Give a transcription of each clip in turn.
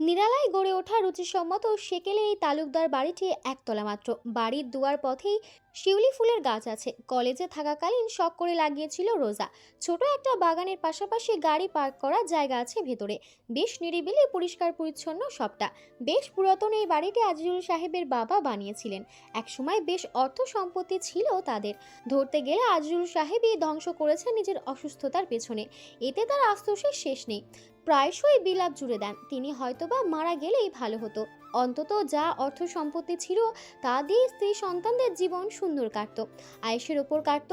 নিরালায় গড়ে ওঠা রুচিসম্মত সেকেলে এই তালুকদার বাড়িটি একতলা মাত্র। বাড়ির দুয়ার পথেই শিউলি ফুলের গাছ আছে। কলেজে থাকাকালীন শখ করে লাগিয়েছিল রোজা। ছোট একটা বাগানের পাশাপাশি গাড়ি পার্ক করার জায়গা আছে ভেতরে। বেশ নিরিবিলি, পরিষ্কার পরিচ্ছন্ন সবটা। বেশ পুরাতন এই বাড়িটি আজিজুল সাহেবের বাবা বানিয়েছিলেন। একসময় বেশ অর্থ সম্পত্তি ছিল তাদের। ধরতে গেলে আজিজুল সাহেবই ধ্বংস করেছেন নিজের অসুস্থতার পেছনে। এতে তার আস্তোষের শেষ নেই। প্রায়শই বিলাপ জুড়ে দেন তিনি, হয়তোবা মারা গেলেই ভালো হতো। অন্তত যা অর্থ সম্পত্তি ছিল তা দিয়ে স্ত্রী সন্তানদের জীবন সুন্দর কাটত, আয়েশের ওপর কাটত।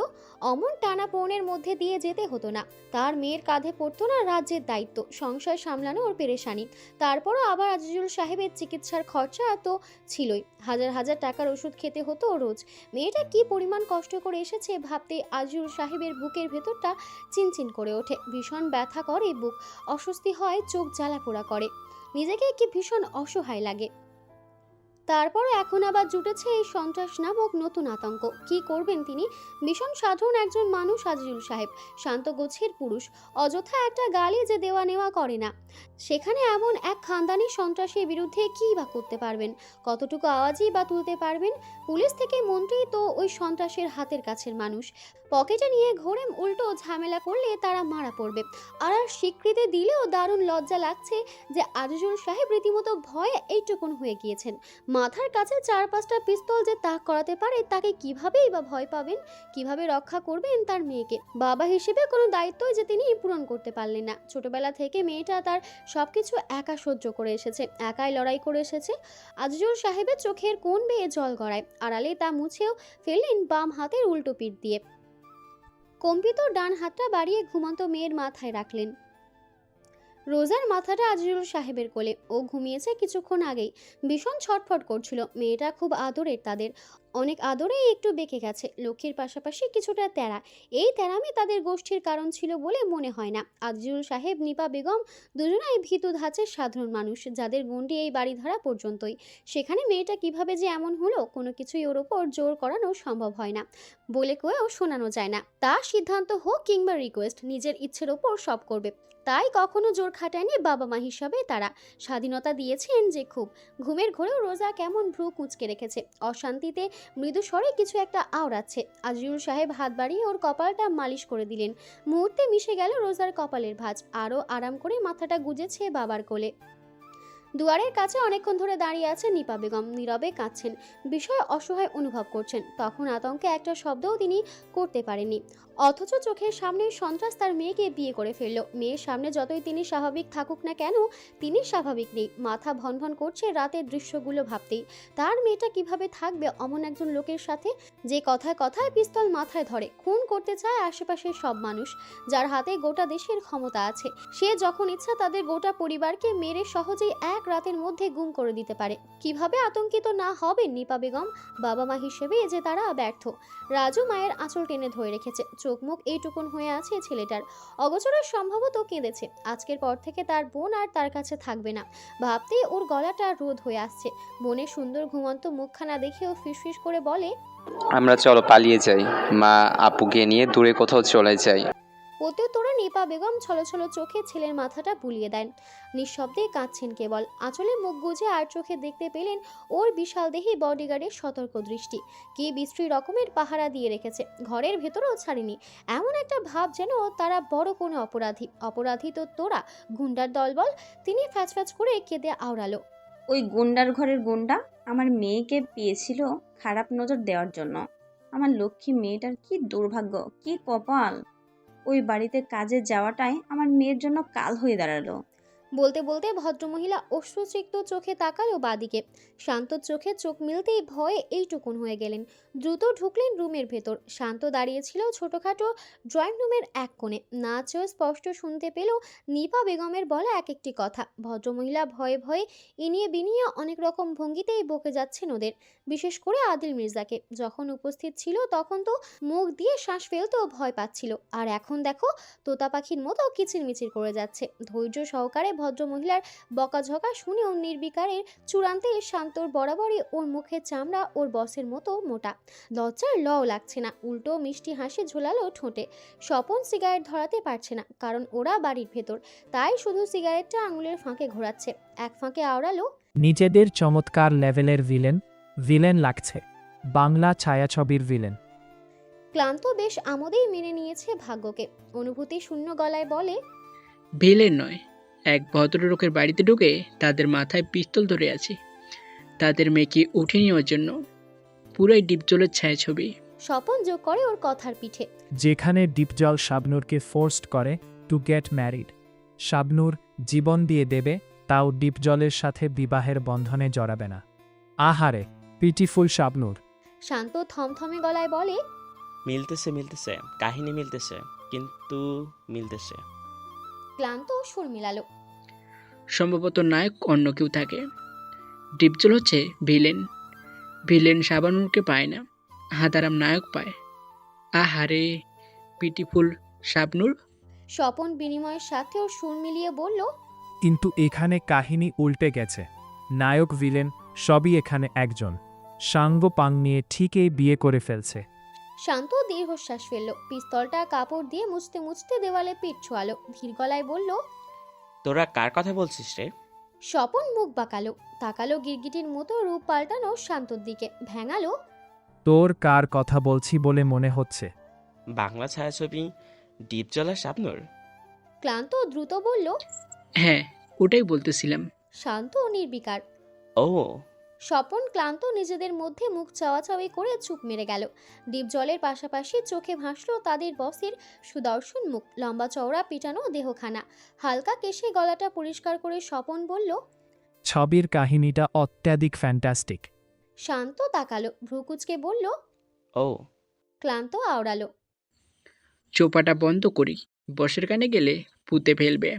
অমন টানাপোড়েনের মধ্যে দিয়ে যেতে হতো না। তার মেয়ের কাঁধে পড়তো না রাজ্যের দায়িত্ব, সংসার সামলানো ওর পেরেশানি। তারপরও আবার আজিজুল সাহেবের চিকিৎসার খরচা তো ছিলই। হাজার হাজার টাকার ওষুধ খেতে হতো রোজ। মেয়েটা কি পরিমাণ কষ্ট করে এসেছে ভাবতে আজিজুল সাহেবের বুকের ভেতরটা চিনচিন করে ওঠে। ভীষণ ব্যথা করে বুক, অস্বস্তি হয়, চোখ জ্বালা পোড়া করে, নিজেকে কি ভীষণ অসহায় লাগে। তারপরও এখন আবার জুটেছে এই সন্ত্রাস নামক নতুন আতঙ্ক। কি করবেন তিনি? ভীষণ সাধারণ একজন মানুষ আজিজুল সাহেব, শান্ত গোছের পুরুষ। অযথা একটা গালি যে দেওয়া নেওয়া করে না, সেখানে এমন এক খানদানি সন্ত্রাসের বিরুদ্ধে কী বা করতে পারবেন? কতটুকু আওয়াজই বা তুলতে পারবেন? পুলিশ থেকে মন্ত্রী তো ওই সন্ত্রাসের হাতের কাছের মানুষ। পকেটে নিয়ে ঘোরে, উল্টো ঝামেলা করলে তারা মারা পড়বে। আর স্বীকৃতি দিলেও দারুণ লজ্জা লাগছে যে আজিজুল সাহেব রীতিমতো ভয়ে এইটুকুন হয়ে গিয়েছেন। মাথার কাছে 4-5টা পিস্তল যে তাক করাতে পারে, তাকে কিভাবেই বা ভয় পাবেন? কিভাবে রক্ষা করবেন তার মেয়েকে? বাবা হিসেবে কোনো দায়িত্বই যে তিনি পূরণ করতে পারলেন না। ছোটবেলা থেকে মেয়েটা তার সবকিছু একা সহ্য করে এসেছে, একাই লড়াই করে এসেছে। আজিজুল সাহেবের চোখের কোণ বেয়ে জল গড়ায়, আড়ালে তা মুছেও ফেললেন বাম হাতের উল্টো পিঠ দিয়ে। কম্পিত ডান হাতটা বাড়িয়ে ঘুমন্ত মেয়ের মাথায় রাখলেন। রোজার মাথাটা আজিজুল সাহেবের কোলে। ও ঘুমিয়েছে কিছুক্ষণ আগেই। ভীষণ ছটফট করছিল। মেয়েটা খুব আদরের তাদের, অনেক আদরেই একটু বেঁকে গেছে, লক্ষ্মীর পাশাপাশি কিছুটা তেড়া। এই তেড়ামি তাদের গোষ্ঠীর কারণ ছিল বলে মনে হয় না। আজিজুল সাহেব, নিপা বেগম দুজনাই ভীতু ধাঁচের সাধারণ মানুষ, যাদের গণ্ডি এই বাড়িধারা পর্যন্তই। সেখানে মেয়েটা কিভাবে যে এমন হলো, কোনো কিছুই ওর ওপর জোর করানো সম্ভব হয় না, বলে কয়েও শোনানো যায় না। তার সিদ্ধান্ত হোক কিংবা রিকোয়েস্ট, নিজের ইচ্ছের ওপর সব করবে। তাই কখনো জোর খাটায়নি বাবা মা হিসাবে তারা। স্বাধীনতা দিয়েছেন যে খুব। ঘুমের ঘোরেও রোজা কেমন ভ্রু কুঁচকে রেখেছে, অশান্তিতে মৃদু স্বরে কিছু একটা আওড়াচ্ছে। আজিজুল সাহেব হাত বাড়িয়ে ওর কপালটা মালিশ করে দিলেন। মুহূর্তে মিশে গেল রোজার কপালের ভাঁজ। আরও আরাম করে মাথাটা গুজেছে বাবার কোলে। দুয়ারের কাছে অনেকক্ষণ ধরে দাঁড়িয়ে আছে নিপা বেগম, নীরবে কাঁদছেন, বিষয় অসহায় অনুভব করছেন। তখন আতঙ্কে একটা শব্দও তিনি করতে পারেননি। অথচ চোখের সামনে সন্ত্রাস তার মেয়েকে বিয়ে করে ফেললো। মেয়ের সামনে যতই তিনি স্বাভাবিক থাকুক না কেন, তিনি স্বাভাবিক নেই। মাথা ভনভন করছে রাতের দৃশ্যগুলো ভাবতেই। তার মেয়েটা কিভাবে থাকবে অমন একজন লোকের সাথে, যে কথায় কথায় পিস্তল মাথায় ধরে, খুন করতে চায় আশেপাশের সব মানুষ, যার হাতে গোটা দেশের ক্ষমতা আছে। সে যখন ইচ্ছা তাদের গোটা পরিবারকে মেরে সহজেই এক রাতের মধ্যে গুম করে দিতে পারে। কিভাবে আতঙ্কিত না হবেন নিপা বেগম? বাবা মা হিসেবে যে তারা ব্যর্থ। রাজু মায়ের আঁচল টেনে ধরে রেখেছে, চোখ মুখ এইটুকুন হয়ে আছে ছেলেটার। অগোচরে সম্ভবত কেঁদেছে। আজকের পর থেকে তার বোন আর তার কাছে থাকবে না ভাবতেই ওর গলাটা রোধ হয়ে আসছে। বোনের সুন্দর ঘুমন্ত মুখখানা দেখেও ফিসফিস করে বলে, আমরা চলো পালিয়ে যাই, মা আপুকে নিয়ে দূরে কোথাও চলে যাই। প্রত্যুত্তরে নিপা বেগম ছলছল চোখে ছেলের মাথাটা বুলিয়ে দেন। নিঃশব্দে কাঁদছেন কেবল। আঁচলে মুখ গুজে আর চোখে দেখতে পেলেন ওর বিশাল দেহি বডিগার্ডের সতর্ক দৃষ্টি। কি বিশ্রী রকমের পাহারা দিয়ে রেখেছে, ঘরের ভেতরেও ছাড়েনি। এমন একটা ভাব যেন তারা বড় কোনো অপরাধী। অপরাধী তো তোরা, গুন্ডার দলবল। তিনি ফ্যাচ ফ্যাচ করে কেঁদে আওড়ালো, ওই গুন্ডার ঘরের গুন্ডা আমার মেয়েকে পেয়েছিল খারাপ নজর দেওয়ার জন্য। আমার লক্ষ্মী মেয়েটার কি দুর্ভাগ্য, কি কপাল! ওই বাড়িতে কাজে যাওয়াটাই আমার মেয়ের জন্য কাল হয়ে দাঁড়ালো। বলতে বলতে ভদ্রমহিলা অশ্রুসিক্ত চোখে তাকালো বাদিকে। শান্ত চোখে চোখ মিলতেই ভয়ে এইটুকুন হয়ে গেলেন। দ্রুত ঢুকলেন রুমের ভেতর। শান্ত দাঁড়িয়েছিল ছোটখাটো ড্রয়িং রুমের এক কোণে। না চেয়েও স্পষ্ট শুনতে পেল নিপা বেগমের বলা এক একটি কথা। ভদ্রমহিলা ভয়ে ভয়ে ইনিয়ে বিনিয়ে অনেক রকম ভঙ্গিতেই বকে যাচ্ছেন ওদের, বিশেষ করে আদিল মির্জাকে। যখন উপস্থিত ছিল তখন তো মুখ দিয়ে শ্বাস ফেলতেও ভয় পাচ্ছিল, আর এখন দেখো তোতা পাখির মতো কিচিরমিচির করে যাচ্ছে। ধৈর্য সহকারে ভদ্রমহিলার বকাঝকা শুনেও নির্বিকারের চূড়ান্তে শান্তর বরাবরই ওর মুখের চামড়া ওর বসের মতো মোটা। লজ্জার লও লাগছে না, উল্টো মিষ্টি হাসি ঝোলালো ঠোঁটে। স্বপন সিগারেট ধরাতে পারছে না, কারণ ওরা বাড়ির ভেতর, তাই শুধু সিগারেটটা আঙুলের ফাঁকে ঘোরাচ্ছে। এক ফাঁকে আওড়ালো, নিজেদের চমৎকার লেভেলের ভিলেন লাগছে, বাংলা ছায়াছবির ভিলেন। ক্লান্ত বেশ আমোদেই মেনে নিয়েছে ভাগ্যকে। অনুভূতি শূন্য গলায় বলে, ভিলেন নয়, এক ভদ্রলোকের বাড়িতে ঢুকে তাদের মাথায় পিস্তল ধরে আছি, তাদের মেয়েকে উঠে নেওয়ার জন্য। পুরাই ডিপজলের ছায়াছবি। স্বপন যোগ করে ওর কথার পিঠে। যেখানে ডিপজল শাবনূরকে ফোর্সড করে টু গেট ম্যারিড, শাবনূর জীবন দিয়ে দেবে, তাও ডিপজলের সাথে বিবাহের বন্ধনে জড়াবে না। আহারে পিটিফুল শাবনূর। শান্ত থমথমে গলায় বলে, মিলতেছে, কাহিনী মিলতেছে, কিন্তু মিলতেছে। ক্লান্ত সুর মিলালো, সম্ভবত নায়ক অন্য কেউ থাকে। ডিপজল হচ্ছে ভিলেন শাবানুরকে পায় না, হাদারাম নায়ক পায়। আহারে পিটিফুল শাবনূর। স্বপন বিনিময়ের সাথে ওর সুর মিলিয়ে বলল, কিন্তু এখানে কাহিনী উল্টে গেছে, নায়ক ভিলেন সবই এখানে একজন। সাঙ্গ পাং নিয়ে ঠিকই বিয়ে করে ফেলছে। শান্ত দীর্ঘশ্বাস ফেললো, পিস্তলটা কাপড় দিয়ে মুছতে মুছতে দেওয়ালে পিঠ ছোয়ালো, ধীর গলায় বলল, তোরা কার কথা বলছিস রে? স্বপন মুখ বাঁকালো, তাকালো গিরগিটির মতো রূপ পাল্টানো শান্তর দিকে, ভেঙালো, তোর কার কথা বলছি বলে মনে হচ্ছে? বাংলা ছায়াছবি ডিপজল আর শাবনূর। ক্লান্ত দ্রুত বলল, হ্যাঁ, ওটাই বলতেছিলাম। শান্ত নির্বিকার। ও, স্বপন ক্লান্ত নিজেদের মধ্যে মুখ চাওয়াচাওয়ি করে চুপ মেরে গেল। ডিপ জলের পাশাপাশি চোখে ভাসল তাদের বসের সুদর্শন মুখ, লম্বা চওড়া পিটানো দেহখানা। হালকা কেশে গলাটা পরিষ্কার করে স্বপন বলল, ছবির কাহিনীটা অত্যাধিক ফ্যান্টাস্টিক। শান্ত তাকালো, ভ্রুকুচকে বলল, ও, ক্লান্ত আওড়ালো, চোপাটা বন্ধ করি, বসের কানে গেলে পুঁতে ফেলবে।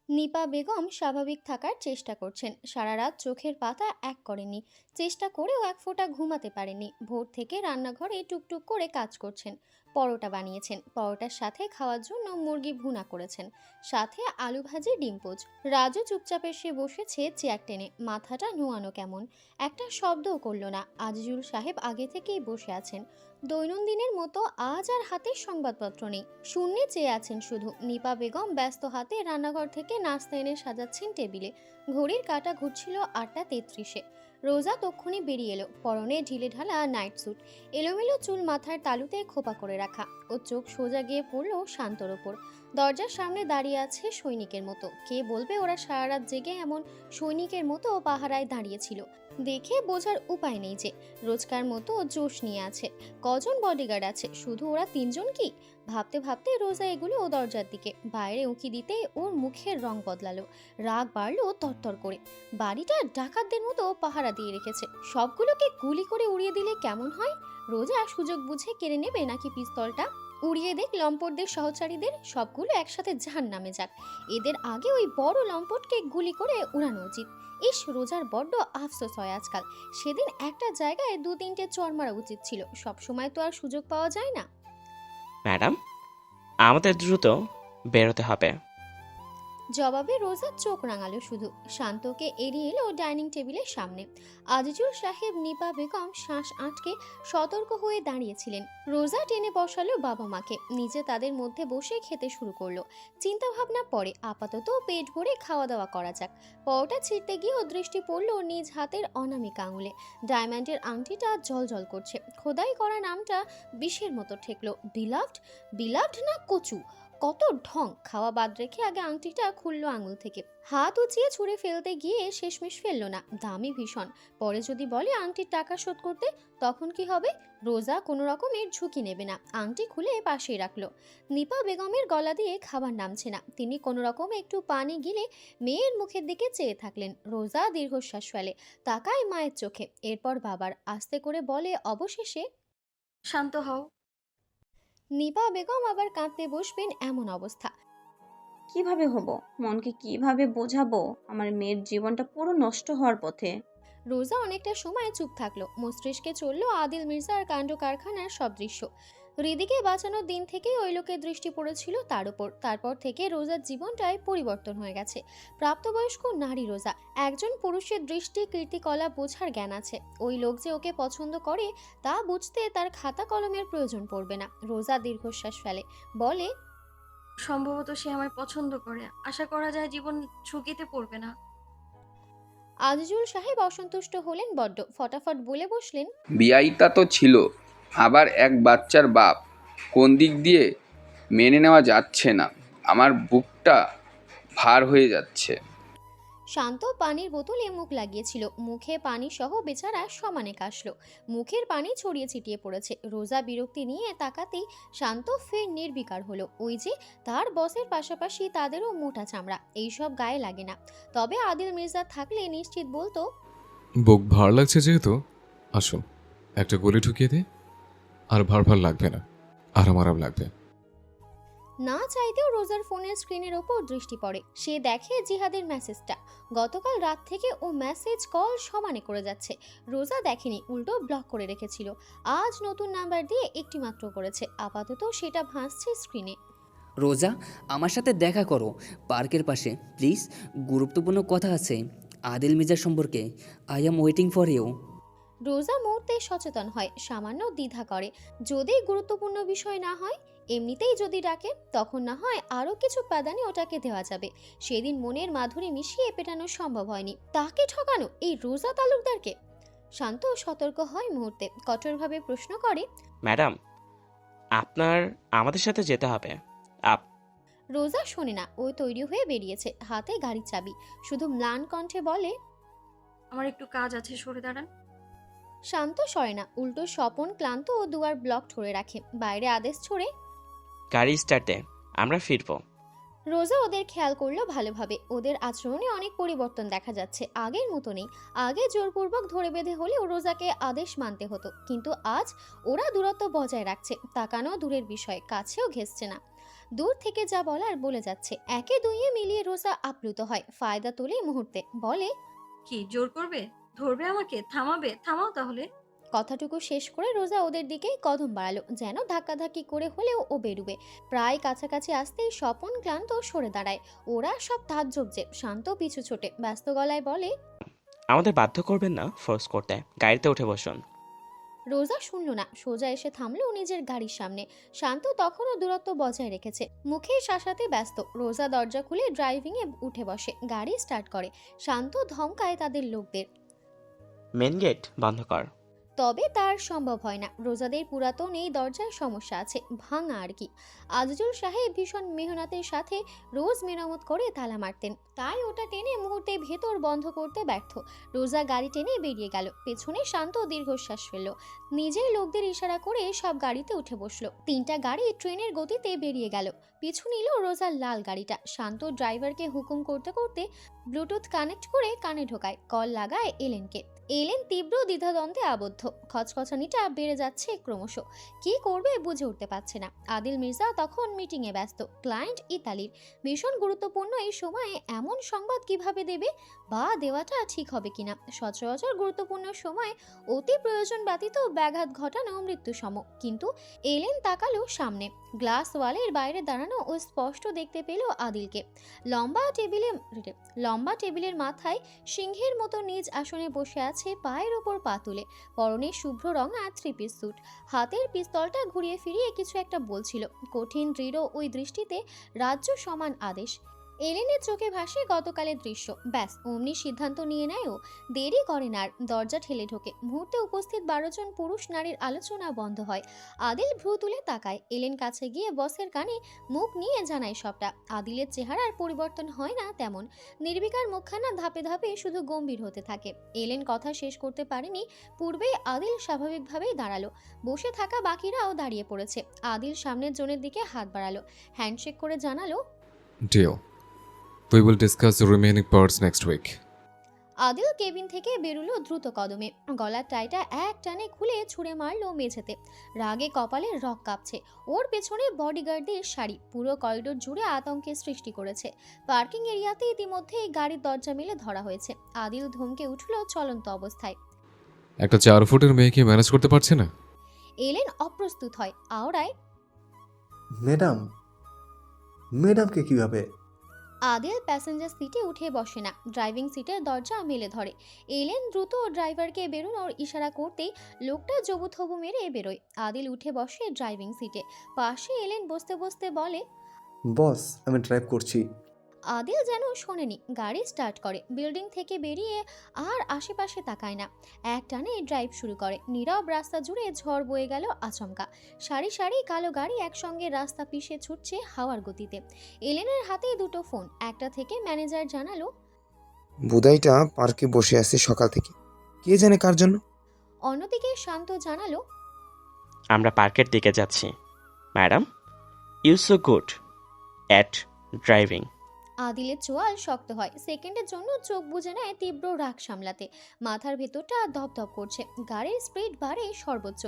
নিপা বেগম স্বাভাবিক থাকার চেষ্টা করছেন। সারা রাত চোখের পাতা এক করেনি, চেষ্টা করেও এক ফোঁটা ঘুমাতে পারেনি। ভোর থেকে রান্নাঘরে টুকটুক করে কাজ করছেন। পরোটা বানিয়েছেন, পরোটার সাথে খাওয়ার জন্য মুরগি ভুনা করেছেন, সাথে আলু ভাজি ডিমপোজ। রাজু চুপচাপ এসে বসেছে চেয়ার টেনে, মাথাটা নোয়ানো কেমন। একটা শব্দও করল না। আজিজুল সাহেব আগে থেকেই বসে আছেন। দৈনন্দিনের মতো আজ আর হাতে সংবাদপত্র নেই, শূন্যে চেয়ে আছেন শুধু। নিপা বেগম ব্যস্ত হাতে রান্নাঘর থেকে নাস্তা এনে সাজাচ্ছেন টেবিলে। ঘড়ির কাঁটা ঘুরছিল 8:33। রোজা তক্ষুনি বেরিয়ে এলো, পরনে ঢিলে ঢালা নাইট স্যুট, এলোমেলো চুল মাথার তালুতে খোপা করে রাখা। ও চোখ সোজা গিয়ে পড়ল শান্তর ওপর। দরজার সামনে দাঁড়িয়ে আছে সৈনিকের মতো। কে বলবে ওরা সারা রাত জেগে এমন সৈনিকের মতো পাহারায় দাঁড়িয়েছিল? দেখে বোঝার উপায় নেই যে রোজকার মতো জোশ নিয়ে আছে। কজন বডিগার্ড আছে, শুধু ওরা 3জন কি? ভাবতে ভাবতে রোজা এগুলো ও দরজার দিকে। বাইরে উঁকি দিতে ওর মুখের রং বদলালো, রাগ বাড়লো তরতর করে। বাড়িটা ডাকাতদের মতো পাহারা দিয়ে রেখেছে, সবগুলোকে গুলি করে উড়িয়ে দিলে কেমন হয়? রোজা সুযোগ বুঝে কেড়ে নেবে নাকি পিস্তলটা? উড়িয়ে দেখ লম্পটদের সহচারীদের, সবগুলো একসাথে জাহান্নামে যাক। এদের আগে ওই বড় লম্পটকে গুলি করে উড়ানো উচিত। ইস, রোজার বড্ড আফসোস হয় আজকাল। সেদিন একটা জায়গায় 2-3টে চড় মারা উচিত ছিল। সব সময় তো আর সুযোগ পাওয়া যায় না। ম্যাডাম, আমাদের দ্রুত বেরোতে হবে। জবাবে রোজা চোখ রাঙালো শুধু। শান্তকে এড়িয়ে এলো ডাইনিং টেবিলের সামনে। আজিজুল সাহেব, নিপা বেগম শ্বাস আটকে সতর্ক হয়ে দাঁড়িয়েছিলেন। রোজা টেনে বসালো বাবা মাকে, নিজে তাদের মধ্যে বসে খেতে শুরু করলো। চিন্তা ভাবনা পরে, আপাতত পেট ভরে খাওয়া দাওয়া করা যাক। পরোটা ছিঁড়তে গিয়েও দৃষ্টি পড়লো নিজ হাতের অনামিকা আঙুলে। ডায়মন্ডের আংটিটা জ্বলজ্বল করছে। খোদাই করা নামটা বিষের মতো ঠেকলো। বিলাভড না কচু? কত ঢং! খাওয়া বাদ রেখে আগে আংটিটা খুললো আঙুল থেকে। হাত উঁচিয়ে ছুঁড়ে ফেলতে গিয়ে শেষমেশ ফেললো না, দামি ভীষণ। পরে যদি বলে আংটির টাকা শোধ করতে, তখন কি হবে? রোজা কোনো রকমের ঝুঁকি নেবে না, আংটি খুলে পাশেই রাখলো। নিপা বেগমের গলা দিয়ে খাবার নামছে না। তিনি কোনো রকমে একটু পানি গিলে মেয়ের মুখের দিকে চেয়ে থাকলেন। রোজা দীর্ঘশ্বাস ফেলে, তাকায় মায়ের চোখে, এরপর বাবার। আস্তে করে বলে অবশেষে, শান্ত হও। নিপা বেগম আবার কাঁদতে বসবেন এমন অবস্থা। কিভাবে হব? মনকে কিভাবে বোঝাবো? আমার মেয়ের জীবনটা পুরো নষ্ট হওয়ার পথে। রোজা অনেকটা সময় চুপ থাকলো। মস্তিষ্কে চলল আদিল মির্জার কাণ্ড কারখানার সব দৃশ্য। হৃদিকে বাঁচানোর দিন থেকেই ওই লোকের দৃষ্টি পড়েছিল তার উপর। তারপর থেকে রোজার জীবনটাই পরিবর্তন হয়ে গেছে। প্রাপ্তবয়স্ক নারী রোজা, একজন পুরুষের দৃষ্টি কীর্তিকলা বোঝার জ্ঞান আছে। ওই লোক যে ওকে পছন্দ করে তা বুঝতে তার খাতা কলমের প্রয়োজন পড়বে না। রোজা দীর্ঘশ্বাস ফেলে, বলে, সম্ভবত সে আমায় পছন্দ করে। আশা করা যায় জীবন ঝুঁকিতে পড়বে না। আজিজুল সাহেব অসন্তুষ্ট হলেন বড্ড, ফটাফট বলে বসলেন, বিয়াইতা তো ছিল, আবার এক বাচ্চার বাপ, কোন দিক দিয়ে মেনে নেওয়া যাচ্ছে না। আমার বুকটা ভার হয়ে যাচ্ছে। শান্ত পানির বোতলে মুখ লাগিয়েছিল, মুখে পানি সহ বেচারা সমানে কাশলো। মুখের পানি ছড়িয়ে ছিটিয়ে পড়েছে। রোজা বিরক্তি নিয়ে তাকাতেই শান্ত ফের নির্বিকার হলো। ওই যে তার বসের পাশাপাশি তাদেরও মোটা চামড়া, এইসব গায়ে লাগে না। তবে আদিল মির্জা থাকলে নিশ্চিত বলতো, বুক ভার লাগছে যেহেতু, আসুন একটা গলি ঢুকিয়ে দে, আর ভার ভার লাগবে না, আরাম আরাম লাগবে। না চাইতেও রোজার ফোনের স্ক্রিনের ওপর দৃষ্টি পড়ে। সে দেখে জিহাদের মেসেজটা। গতকাল রাত থেকে ও মেসেজ কল সমানে করে যাচ্ছে। রোজা দেখেনি, উল্টো ব্লক করে রেখেছিল। আজ নতুন নাম্বার দিয়ে একটি মাত্র করেছে, আপাতত সেটা ভাসছে স্ক্রিনে। রোজা, আমার সাথে দেখা করো পার্কের পাশে প্লিজ, গুরুত্বপূর্ণ কথা আছে আদিল মির্জার সম্পর্কে। I am waiting for you. Roza মুহূর্তে সচেতন হয়, সামান্য দ্বিধা করে। যদি গুরুত্বপূর্ণ বিষয় না হয়, এমনিতেই যদি ডাকে, তখন না হয় আরও কিছু প্রাধান্য ওটাকে দেওয়া যাবে। সেদিন মনের মাধুরী মিশিয়ে পেটানো সম্ভব হয়নি। তাকে ঠকানো এই রোজা তালুকদারকে? শান্ত সতর্ক হয় মুহূর্তে, কঠোরভাবে প্রশ্ন করে, ম্যাডাম, আপনার আমাদের সাথে যেতে হবে। রোজা শোনে না। ওই তৈরি হয়ে বেরিয়েছে, হাতে গাড়ির চাবি। শুধু ম্লান কণ্ঠে বলে, আমার একটু কাজ আছে, সরে দাঁড়ান। শান্ত সরে না, উল্টো স্বপন ক্লান্ত ও দুয়ার ব্লক ধরে রাখে। বাইরে আদেশ ছড়ে, গাড়ি স্টার্ট দে, আমরা ফিরবো। রোজা ওদের খেয়াল করলো ভালোভাবে। ওদের আচরণে অনেক পরিবর্তন দেখা যাচ্ছে, আগের মতো নেই। আগে জোরপূর্বক ধরে বেঁধে হলেও রোজাকে আদেশ মানতে হতো, কিন্তু আজ ওরা দূরত্ব বজায় রাখছে। তাকানো দূরের বিষয়, কাছেও ঘেঁষছে না। দূর থেকে যা বলার বলে যাচ্ছে। একে দুইয়ে মিলিয়ে রোজা আপ্লুত হয়, ফায়দা তোলে মুহূর্তে, বলে, কি জোর করবে? ধরবে আমাকে? থামাবে? থামাও তাহলে। কথাটুকু শেষ করে রোজা ওদের দিকেই কদম বাড়ালো, যেন ধাক্কাধাক্কি করে হলেও ও বেরুবে। প্রায় কাছাকাছি আসতেই স্বপন ক্লান্ত সরে দাঁড়ায়। ওরা সব তাজ্জব যে শান্ত পিছু ছোটে, ব্যস্ত গলায় বলে, আমাদের বাধ্য করবেন না ফোর্স করতে, গাড়িতে উঠে বসুন। রোজা শুনল না, সোজা এসে থামলো নিজের গাড়ির সামনে। শান্ত তখনও দূরত্ব বজায় রেখেছে, মুখে শাসাতে ব্যস্ত। রোজা দরজা খুলে ড্রাইভিংয়ে উঠে বসে, গাড়ি স্টার্ট করে। শান্ত ধমকায় তাদের লোকদের, মেন গেট বন্ধ কর। তবে তার সম্ভব হয় না। রোজাদের পুরাতন এই দরজার সমস্যা আছে, ভাঙা আর কি। আজিজুল সাহেব ভীষণ মেহনতের সাথে রোজ মেরামত করে তালা মারতেন, তাই ওটা টেনে মুহূর্তে ভেতর বন্ধ করতে ব্যর্থ। রোজা গাড়ি টেনে বেরিয়ে গেল, পেছনে শান্ত দীর্ঘশ্বাস ফেলল। নিজের লোকদের ইশারা করে সব গাড়িতে উঠে বসলো। তিনটা গাড়ি ট্রেনের গতিতে বেরিয়ে গেল। পিছু নিল রোজার লাল গাড়িটা। শান্ত ড্রাইভারকে হুকুম করতে করতে ব্লুটুথ কানেক্ট করে কানে ঢোকায়, কল লাগায় এলেনকে। এলেন তীব্র দ্বিধাদ্বন্দ্বে আবদ্ধ, খচখচানিটা বেড়ে যাচ্ছে ক্রমশ। কি করবে বুঝে উঠতে পারছে না। আদিল মির্জা তখন মিটিংয়ে ব্যস্ত। ক্লায়েন্ট ইতালির, ভীষণ গুরুত্বপূর্ণ এই সময়ে এমন সংবাদ কিভাবে দেবে, বা দেওয়াটা ঠিক হবে কিনা। সচরাচর গুরুত্বপূর্ণ সময় অতি প্রয়োজন ব্যতীত ব্যাঘাত ঘটানো মৃত্যুসম। কিন্তু এলেন তাকালো সামনে। গ্লাস ওয়ালের বাইরে দাঁড়ানো ও স্পষ্ট দেখতে পেল আদিলকে। লম্বা টেবিলের মাথায় সিংহের মতো নিজ আসনে বসে আছে, পায়ের ওপর পা তুলে। পরনে শুভ্র রঙা থ্রি পিস স্যুট, হাতের পিস্তলটা ঘুরিয়ে ফিরিয়ে কিছু একটা বলছিল। কঠিন দৃঢ় ওই দৃষ্টিতে রাজ্য সমান আদেশ। এলেনের চোখে ভাসে গতকালের দৃশ্য। ব্যাস অমনি সিদ্ধান্ত নিয়ে নেয় ও। দেরি করে না আর, দরজা ঠেলে ঢোকে। মুহূর্তে উপস্থিত 12 জন পুরুষ নারীর আলোচনা বন্ধ হয়। আদিল ভ্রু তুলে তাকায়। এলেন কাছে গিয়ে বসের কানে মুখ নিয়ে জানায় সবটা। আদিলের চেহারার পরিবর্তন হয় না তেমন। নির্বিকার মুখখানা ধাপে ধাপে শুধু গম্ভীর হতে থাকে। এলেন কথা শেষ করতে পারেনি, পূর্বেই আদিল স্বাভাবিকভাবেই দাঁড়ালো। বসে থাকা বাকিরাও দাঁড়িয়ে পড়েছে। আদিল সামনের জনের দিকে হাত বাড়ালো, হ্যান্ডশেক করে জানালো, Deal. We will discuss the remaining parts next week. Adil cabin থেকে বেরুলো দ্রুত কদমে। গলার টাইটা এক টানে খুলে ছুঁড়ে মারলো মেঝেতে। রাগে কপালের রক কাঁপছে। ওর পেছনে বডিগার্ডদের সারি পুরো করিডোর জুড়ে আতঙ্কের সৃষ্টি করেছে। পার্কিং এরিয়াতে ইতিমধ্যেই গাড়ির দরজা মেলে ধরা হয়েছে। আদিল ধমকে উঠল চলন্ত অবস্থায়। একটা 4 ফুটের মেয়েকে ম্যানেজ করতে পারছে না? এলেন অপ্রস্তুত হয়, আওড়ায়, ম্যাডাম, ম্যাডামকে কিভাবে? আদিল প্যাসেঞ্জার সিটে উঠে বসে না, ড্রাইভিং সিটের দরজা মেলে ধরে। এলেন দ্রুত ড্রাইভারকে বেরোনোর ইশারা করতেই লোকটা জবুথবু মেরে বেরোয়। আদিল উঠে বসে ড্রাইভিং সিটে, পাশে এলেন বসতে বসতে বলে, বস, আমি ড্রাইভ করছি। আদিল যেন শোনেনি, গাড়ি স্টার্ট করে, বিল্ডিং থেকে বেরিয়ে আর আশেপাশে তাকায় না, এক টানে ড্রাইভ শুরু করে। নীরব রাস্তা জুড়ে ঝড় বয়ে গেল আচমকা, সারি সারি কালো গাড়ি একসঙ্গে রাস্তা পিষে ছুটছে হাওয়ার গতিতে। এলেনের হাতে দুটো ফোন, একটা থেকে ম্যানেজার জানালো, বুদাইটা পার্কে বসে আছে সকাল থেকে, কে জানে কার জন্য। অন্যদিকে শান্ত জানালো, আমরা পার্কের দিকে যাচ্ছি madam. You so good at driving. আদিলের চোয়াল শক্ত হয়, সেকেন্ডের জন্য চোখ বুজে নেয় তীব্র রাগ সামলাতে। মাথার ভেতরটা ধপধপ করছে, গাড়ির স্পিড বাড়ে সর্বোচ্চ,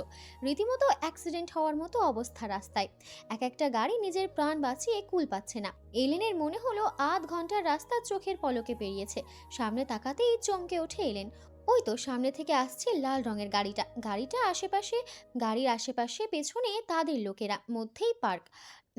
রীতিমতো অ্যাক্সিডেন্ট হওয়ার মতো অবস্থা রাস্তায়। এক একটা গাড়ি নিজের প্রাণ বাঁচিয়ে কুল পাচ্ছে না। এলেনের মনে হলো আধ ঘন্টার রাস্তা চোখের পলকে পেরিয়েছে। সামনে তাকাতেই চমকে ওঠে এলেন, ওই তো সামনে থেকে আসছে লাল রঙের গাড়িটা। গাড়ির আশেপাশে পেছনে তাদের লোকেরা, মধ্যেই পার্ক।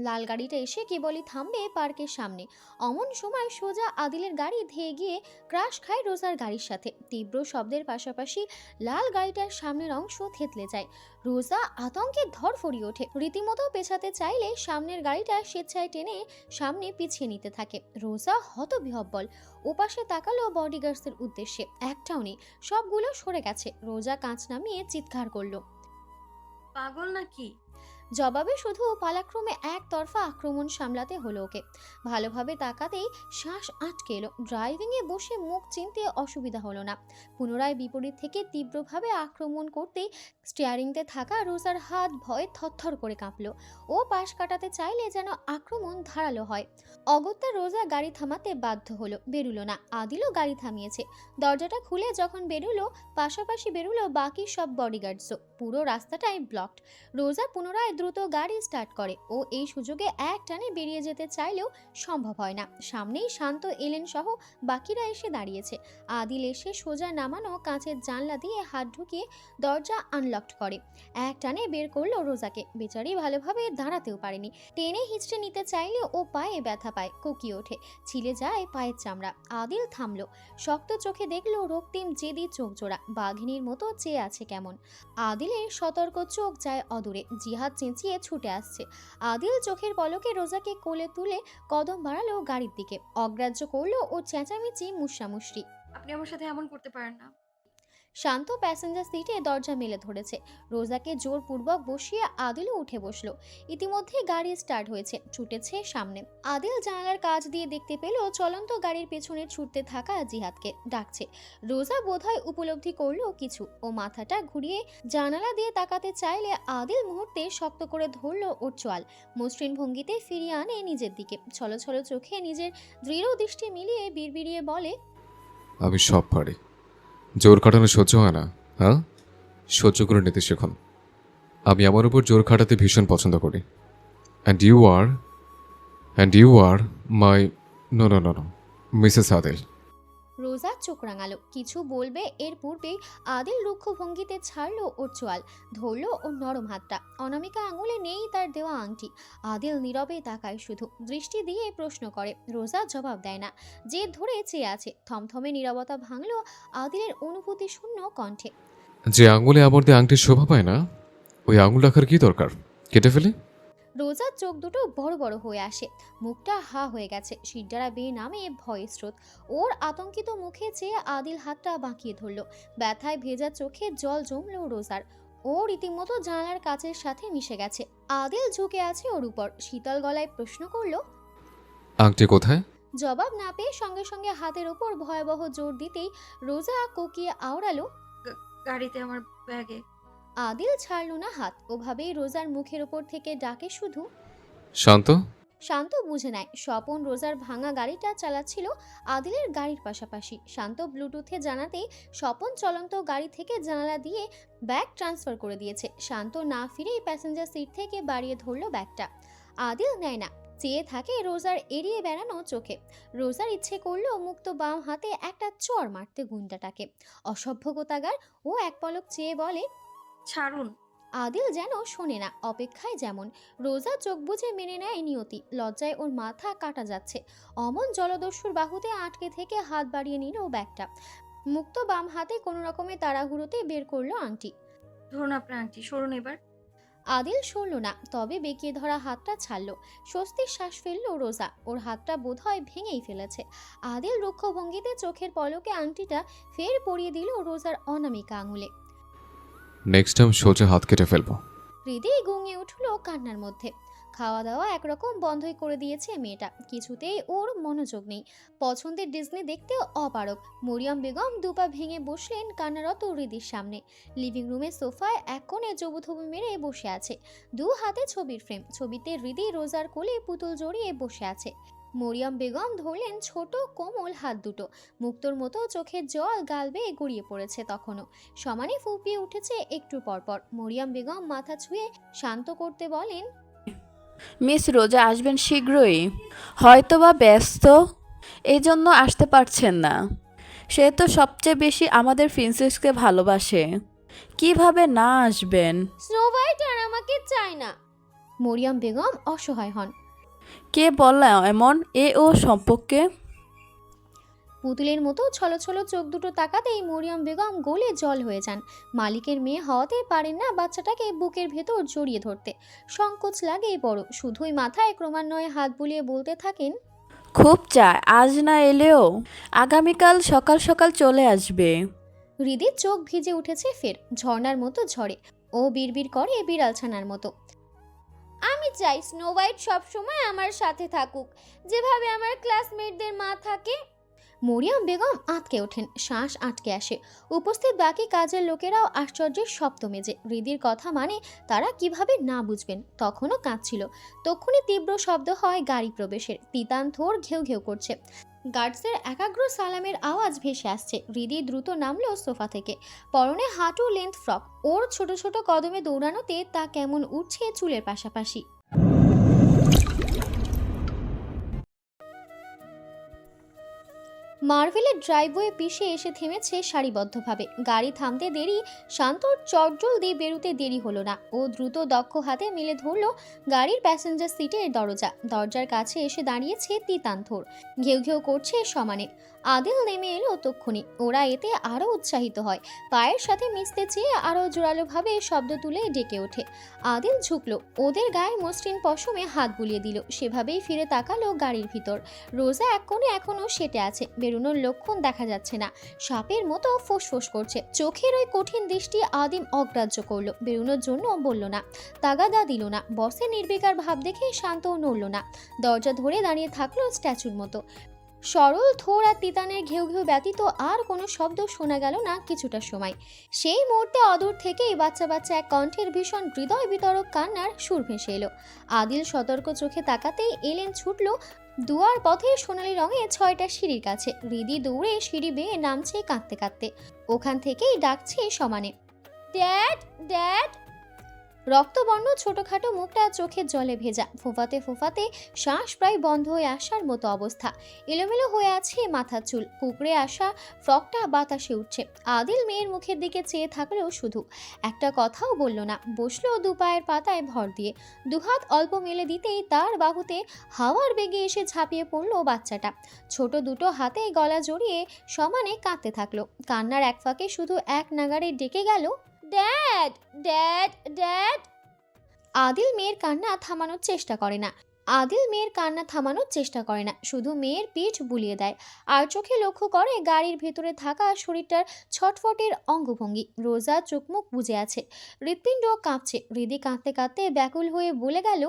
লাল গাড়িটা এসে কেবলই থামবে পার্কের সামনে, অমন সময় সোজা আদিলের গাড়ি ধেয়ে গিয়ে ক্রাশ খায় রোজার গাড়ির সাথে। তীব্র শব্দের পাশাপাশি লাল গাড়িটার সামনের অংশ থেতলে যায়। রোজা আতঙ্কে ধরফড়িয়ে ওঠে, রীতিমতো পেছাতে চাইলে সামনের গাড়িটা স্বেচ্ছায় টেনে সামনে পিছিয়ে নিতে থাকে। রোজা হতবিহ্বল, ওপাশে তাকালো বডিগার্ডসের উদ্দেশ্যে, একটাও নেই, সবগুলো সরে গেছে। রোজা কাঁচ নামিয়ে চিৎকার করলো, পাগল নাকি? জবাবে শুধু পালাক্রমে একতরফা আক্রমণ সামলাতে হলো ওকে। ভালোভাবে তাকাতেই শ্বাস আটকে এলো, ড্রাইভিংয়ে বসে মুখ চিনতে অসুবিধা হলো না। পুনরায় বিপরীত থেকে তীব্রভাবে আক্রমণ করতেই স্টিয়ারিংতে থাকা রোজার হাত ভয়ে থরথর করে কাঁপলো। ও পাশ কাটাতে চাইলে যেন আক্রমণ ধারালো হয়। অগত্যা রোজা গাড়ি থামাতে বাধ্য হলো, বেরুলো না। আদিলও গাড়ি থামিয়েছে। দরজাটা খুলে যখন বেরুলো, পাশাপাশি বেরুলো বাকি সব বডিগার্ডসও। পুরো রাস্তাটাই ব্লকড। রোজা পুনরায় দ্রুত গাড়ি স্টার্ট করে। ও এই সুযোগে এক টানে বেরিয়ে যেতে চাইলেও সম্ভব হয় না। সামনেই শান্ত, এলেন সহ বাকিরা এসে দাঁড়িয়েছে। আদিল এসে সোজা নামানো কাঁচের জানলা দিয়ে হাত ঢুকিয়ে দরজা আনলক করে এক টানে বের করলো রোজাকে। বেচারি ভালোভাবে দাঁড়াতেও পারেনি, টেনে হিঁচড়ে নিতে চাইলে ও পায়ে ব্যথা পায়, কুকিয়ে ওঠে, ছিলে যায় পায়ের চামড়া। আদিল থামলো, শক্ত চোখে দেখলো রক্তিম জেদি চোখ জোড়া, বাঘিনীর মতো চেয়ে আছে কেমন। আদিলের সতর্ক চোখ যায় অদূরে, জিহাদ চেঁচিয়ে ছুটে আসছে। আদিল চোখের পলকে রোজাকে কোলে তুলে কদম বাড়ালো গাড়ির দিকে, অগ্রাহ্য করলো ও চেঁচামেচি মুষামুষরি। আপনি আমার সাথে এমন করতে পারেন না। শান্ত প্যাসেঞ্জার সিটে দরজা মেলে ধরেছে, রোজাকে জোরপূর্বক বসিয়ে আদিলও উঠে বসলো। ইতিমধ্যে গাড়ি স্টার্ট হয়েছে, ছুটেছে সামনে। আদিল জানালার কাজ দিয়ে দেখতে পেল চলন্ত গাড়ির পেছনে ছুটতে থাকা জিহাদকে ডাকছে। রোজা বোধহয় উপলব্ধি করলো কিছু, ও মাথাটা ঘুরিয়ে জানালা দিয়ে তাকাতে চাইলে আদিল মুহূর্তে শক্ত করে ধরলো ওর চোয়াল, মসৃণ ভঙ্গিতে ফিরিয়ে আনে নিজের দিকে। ছলছল চোখে নিজের দৃঢ় দৃষ্টি মিলিয়ে বিড়বিড়িয়ে বলে, আমি সব পারি, জোর খাটানো সহ্য হয় না, হ্যাঁ? সহ্য করে নিতে শেখুন। আমি আমার উপর জোর খাটাতে ভীষণ পছন্দ করি। And you are my no no no no Mrs Adil. Roza চোখ রাঙালো, কিছু বলবে এর পূর্বেই আদিল রুক্ষ ভঙ্গিতে ছাড়লো ওর চোয়াল, ধরলো ওর নরম হাতটা। অনামিকা আঙুলে নেই তার দেওয়া আংটি। আদিল নীরবে তাকায়, শুধু দৃষ্টি দিয়ে প্রশ্ন করে। রোজা জবাব দেয় না, জেদ ধরে চেয়ে আছে। থমথমে নীরবতা ভাঙলো আদিলের অনুভূতি শূন্য কণ্ঠে। যে আঙুলে আমার দিয়ে আংটির শোভা পায় না, ওই আঙুল রাখার কি দরকার? কেটে ফেলে। রোজার চোখ দুটো বড় বড় হয়ে আসে, মুখটা হা হয়ে গেছে, শিরদাঁড়া বেয়ে নামে ভয়ের স্রোত। ওর আতঙ্কিত মুখে চেয়ে আদিল হাতটা বাঁকিয়ে ধরলো, ব্যথায় ভেজা চোখে জল জমলো রোজার। ও রীতিমতো জানালার কাচের সাথে মিশে গেছে। আদিল ঝুঁকে আছে ওর উপর, শীতল গলায় প্রশ্ন করলো, আংটি কোথায়? জবাব না পেয়ে সঙ্গে সঙ্গে হাতের ওপর ভয়াবহ জোর দিতেই রোজা কোকিয়ে আওড়ালো, গাড়িতে আমার ব্যাগে। আদিল ছাড়লো না হাত, ওভাবেই রোজার মুখের ওপর থেকে ডাকে শুধু, শান্ত। শান্ত বুঝে নেয় স্বপন রোজার ভাঙা গাড়িটা চালাচ্ছিল আদিলের গাড়ির পাশাপাশি। শান্ত ব্লুটুথে জানাতেই স্বপন চলন্ত গাড়ি থেকে জানালা দিয়ে ব্যাগ ট্রান্সফার করে দিয়েছে। শান্ত না ফিরেই প্যাসেঞ্জার সিট থেকে বাড়িয়ে ধরলো ব্যাগটা। আদিল নেয় না, চেয়ে থাকে রোজার এড়িয়ে বেড়ানো চোখে। রোজার ইচ্ছে করলো মুক্ত বাম হাতে একটা চড় মারতে গুন্ডাটাকে। অসভ্য গোতাগার। ও এক পলক চেয়ে বলে, ছাড়ুন। আদিল যেন শোনে না, অপেক্ষায় যেমন। রোজা চোখ বুজে মেনে নেয় নিয়তি। লজ্জায় ওর মাথা কাটা যাচ্ছে। অমন জলদস্যুর বাহুতে আটকে থেকে হাত বাড়িয়ে নিল ব্যাগটা। মুক্ত বাম হাতে কোনো রকমে তাড়াহুড়োতে বের করলো আংটি। ধরুন আপনার আংটি, সরুন এবার। আদিল সরল না, তবে বেঁকিয়ে ধরা হাতটা ছাড়ল। স্বস্তির শ্বাস ফেলল রোজা। ওর হাতটা বোধহয় ভেঙেই ফেলেছে। আদিল রুক্ষ ভঙ্গিতে চোখের পলকে আংটিটা ফের পরিয়ে দিল রোজার অনামিকা আঙুলে। নেক্সট টাইম সোজা হাত কেটে ফেলবো। হৃদয় গুঙে উঠল কান্নার মধ্যে। খাওয়া দাওয়া একরকম বন্ধই করে দিয়েছে মেয়েটা। কিছুতেই ওর মনোযোগ নেই। পছন্দের ডিজনি দেখতেও অপারগ। মরিয়ম বেগম দুপা ভেঙে বসলেন কান্নারত হৃদির সামনে। লিভিং রুমের সোফায় এক কোণে জবুথবু মেরে বসে আছে। দু হাতে ছবির ফ্রেম। ছবিতে হৃদি রোজার কোলে পুতুল জড়িয়ে বসে আছে। মরিয়ম বেগম ধরলেন ছোট কোমল হাত দুটো। মুক্তোর মতো চোখের জল গাল বেয়ে গড়িয়ে পড়েছে তখনও। সমানে ফুঁপিয়ে উঠেছে একটু পরপর। মরিয়ম বেগম মাথা ছুঁয়ে শান্ত করতে বলেন, মিস রোজা আসবেন শীঘ্রই, হয়তোবা ব্যস্ত এই জন্য আসতে পারছেন না। সে তো সবচেয়ে বেশি আমাদের প্রিন্সেসকে ভালোবাসে, কিভাবে না আসবেন? স্নো হোয়াইট আর আমাকে চায় না। মরিয়ম বেগম অসহায় হন। কে বলল এমন এ ও সম্পর্কে? পুতুলের মতো ছলছল চোখ দুটো তাকাতেই মরিয়ম বেগম গলে জল হয়ে যান। মালিকের মেয়ে হওয়াতে পারেন না বাচ্চাটাকে বুকের ভেতর জড়িয়ে ধরতে। সংকোচ লাগে বড়। শুধুই মাথায় ক্রমান্বয়ে হাত বুলিয়ে বলতে থাকেন, খুব চায়, আজ না এলেও আগামীকাল সকাল সকাল চলে আসবে। হৃদির চোখ ভিজে উঠেছে ফের, ঝর্ণার মতো ঝরে। ও বিড়বিড় করে বিড়াল ছানার মতো, আমি চাই স্নো হোয়াইট সবসময় আমার সাথে থাকুক, যেভাবে আমার ক্লাসমেটদের মা থাকে। মরিয়ম বেগম আটকে ওঠেন, শ্বাস আটকে আসে। উপস্থিত বাকি কাজের লোকেরাও আশ্চর্যের শব্দ মেজে। হৃদির কথা মানে তারা কিভাবে না বুঝবেন। তখনও কাঁদছিল। তক্ষুনি তীব্র শব্দ হয় গাড়ি প্রবেশের। তিতান থোর ঘেউ ঘেউ করছে। গার্ডসের একাগ্র সালামের আওয়াজ ভেসে আসছে। হৃদি দ্রুত নামলো সোফা থেকে। পরনে হাঁটু লেন্থ ফ্রক। ওর ছোট ছোট কদমে দৌড়ানোতে তা কেমন উঠছে চুলের পাশাপাশি। মার্ভেলের ড্রাইভওয়ে পিষে এসে থেমেছে সারিবদ্ধভাবে। গাড়ি থামতে দেরি, শান্তর চটজল দিয়ে বেরুতে দেরি হলো না। ও দ্রুত দক্ষ হাতে মেলে ধরল গাড়ির প্যাসেঞ্জার সিটের দরজা। দরজার কাছে এসে দাঁড়িয়েছে তিতানথোর, ঘেউ ঘেউ করছে সমানে। আদিল নেমে এলো তক্ষুনি। ওরা এতে আরও উৎসাহিত হয়। পায়ের সাথে মিশতে চেয়ে আরও জোরালোভাবে শব্দ তুলে ডেকে ওঠে। আদিল ঝুঁকলো, ওদের গায়ে মসৃণ পশমে হাত বুলিয়ে দিল। সেভাবেই ফিরে তাকালো গাড়ির ভিতর। রোজা এক কোণে এখনও সেটে আছে। বেরোনোর লক্ষণ দেখা যাচ্ছে না। সাপের মতো ফোঁস করছে। চোখের ওই কঠিন দৃষ্টি আদিম অগ্রাহ্য করলো। বেরোনোর জন্য বলল না, তাগাদা দিল না। বসে নির্বিকার ভাব দেখে শান্তও নড়ল না। দরজা ধরে দাঁড়িয়ে থাকলো স্ট্যাচুর মতো। সরল থোর আর তিতানের ঘেউ ঘেউ ব্যতীত আর কোনো শব্দ শোনা গেল না কিছুটা সময়। সেই মুহূর্তে অদূর থেকেই বাচ্চা বাচ্চা এক কণ্ঠের ভীষণ হৃদয় বিতরক কান্নার সুর ভেসে এলো। আদিল সতর্ক চোখে তাকাতেই এলেন ছুটল দুয়ার পথে সোনালি রঙে 6টা সিঁড়ির কাছে। হৃদি দৌড়ে সিঁড়ি বেয়ে নামছে কাঁদতে কাঁদতে। ওখান থেকেই ডাকছে সমানে, ড্যাড ড্যাড। রক্তবর্ণ ছোটখাটো মুখটা চোখের জলে ভেজা। ফোঁফাতে ফোঁফাতে শ্বাস প্রায় বন্ধ হয়ে আসার মতো অবস্থা। এলোমেলো হয়ে আছে মাথার চুল। কুকড়ে আসা ফ্রকটা বাতাসে উঠছে। আদিল মেয়ের মুখের দিকে চেয়ে থাকলেও শুধু একটা কথাও বলল না। বসলো দুপায়ের পাতায় ভর দিয়ে। দুহাত অল্প মেলে দিতেই তার বাহুতে হাওয়ার বেগে এসে ঝাঁপিয়ে পড়লো বাচ্চাটা। ছোট দুটো হাতে গলা জড়িয়ে সমানে কাঁদতে থাকলো। কান্নার এক ফাঁকে শুধু এক নাগাড়ে ডেকে গেল, ড্যাড ড্যাড ড্যাড। আদিল মেয়ের কান্না থামানোর চেষ্টা করে না। শুধু মেয়ের পিঠ বুলিয়ে দেয়। আর চোখে লক্ষ্য করে গাড়ির ভেতরে থাকা শরীরটার ছটফটের অঙ্গভঙ্গি। রোজা চোখ মুখ বুজে আছে, হৃৎপিণ্ড কাঁপছে। হৃদি কাঁদতে কাঁদতে ব্যাকুল হয়ে বলে গেল,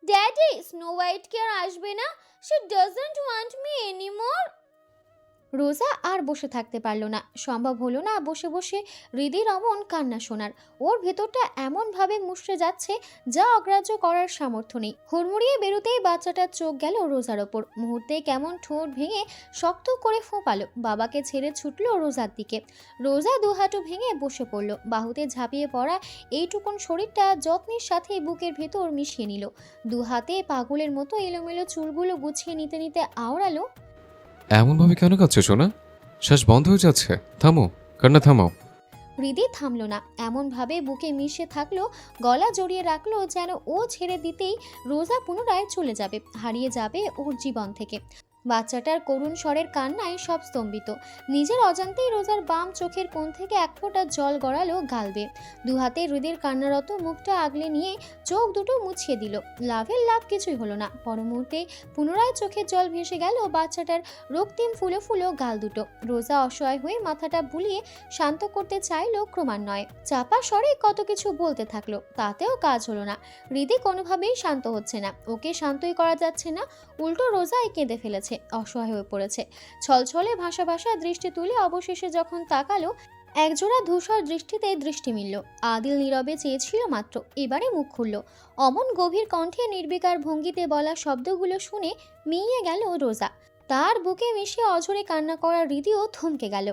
ড্যাডি স্নো হোয়াইট কি আর আসবে না? She doesn't want me anymore. রোজা আর বসে থাকতে পারল না। সম্ভব হলো না বসে বসে হৃদির অমন কান্না শোনার। ওর ভেতরটা এমনভাবে মুষড়ে যাচ্ছে যা অগ্রাহ্য করার সামর্থ্য নেই। হুড়মুড়িয়ে বেরোতেই বাচ্চাটার চোখ গেল রোজার ওপর। মুহূর্তে কেমন ঠোঁট ভেঙে শক্ত করে ফোঁপালো। বাবাকে ছেড়ে ছুটল রোজার দিকে। রোজা দুহাঁটু ভেঙে বসে পড়ল। বাহুতে ঝাঁপিয়ে পড়া এইটুকুন শরীরটা যত্নের সাথে বুকের ভেতর মিশিয়ে নিল। দুহাতে পাগলের মতো এলোমেলো চুলগুলো গুছিয়ে নিতে নিতে আওড়ালো, এমনভাবে কেন কাঁদছো সোনা? শ্বাস বন্ধ হয়ে যাচ্ছে, থামো, কান্না থামাও। হৃদি থামলো না, এমনভাবে বুকে মিশে থাকলো, গলা জড়িয়ে রাখলো যেন ও ছেড়ে দিতেই রোজা পুনরায় চলে যাবে, হারিয়ে যাবে ওর জীবন থেকে। বাচ্চাটার করুণ স্বরের কান্নায় সব স্তম্ভিত। নিজের অজান্তেই রোজার বাম চোখের কোণ থেকে এক ফোঁটা জল গড়ালো গাল বেয়ে। দু হাতে হৃদির কান্নারত মুখটা আগলে নিয়ে চোখ দুটো মুছিয়ে দিল। লাভের লাভ কিছুই হলো না। পর মুহূর্তে পুনরায় চোখের জল ভেসে গেল বাচ্চাটার রক্তিম ফুলো ফুলো গাল দুটো। রোজা অসহায় হয়ে মাথাটা বুলিয়ে শান্ত করতে চাইলো ক্রমান্বয়ে। চাপা স্বরে কত কিছু বলতে থাকলো, তাতেও কাজ হলো না। হৃদি কোনোভাবেই শান্ত হচ্ছে না, ওকে শান্তই করা যাচ্ছে না, উল্টো রোজাই কেঁদে ফেলেছে, অসহায় হয়ে পড়েছে। ছলছলে ভাষা ভাষা দৃষ্টি তুলে অবশেষে যখন তাকালো, একজোড়া ধূসর দৃষ্টিতে দৃষ্টি মিলল। আদিল নীরবে চেয়েছিল মাত্র, এবারে মুখ খুলল। অমন গভীর কণ্ঠে নির্বিকার ভঙ্গিতে বলা শব্দগুলো শুনে মিইয়ে গেল রোজা। তার বুকে মিশে অঝরে কান্না করা হৃদিও থমকে গেল।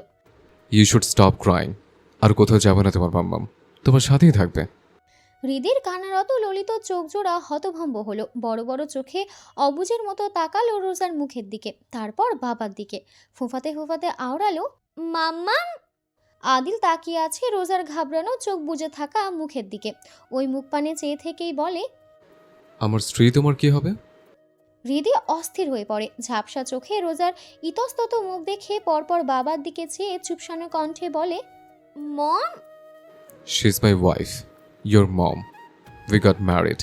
You should stop crying. আর কোথাও যাবে না তোমার মাম্মাম, তোমার সাথেই থাকবে। হৃদির কান্নারত ললিত চোখ জোড়া হতভম্ব হলো। বড় বড় চোখে অবুজের মতো তাকালো রোজার মুখের দিকে, তারপর বাবার দিকে। ফুফাতে ফুফাতে আওড়ালো, মাম্মাম। আদিল তাকিয়ে আছে রোজার ঘাবড়ানো চোখ বুজে থাকা মুখের দিকে। ওই মুখ পানে চেয়ে থেকেই বলে, আমার স্ত্রী তোমার কি হবে? হৃদি অস্থির হয়ে পড়ে। ঝাপসা চোখে রোজার ইতস্তত মুখ দেখে পরপর বাবার দিকে চেয়ে চুপসানো কণ্ঠে বলে, mom. She is my wife, your mom. We got married.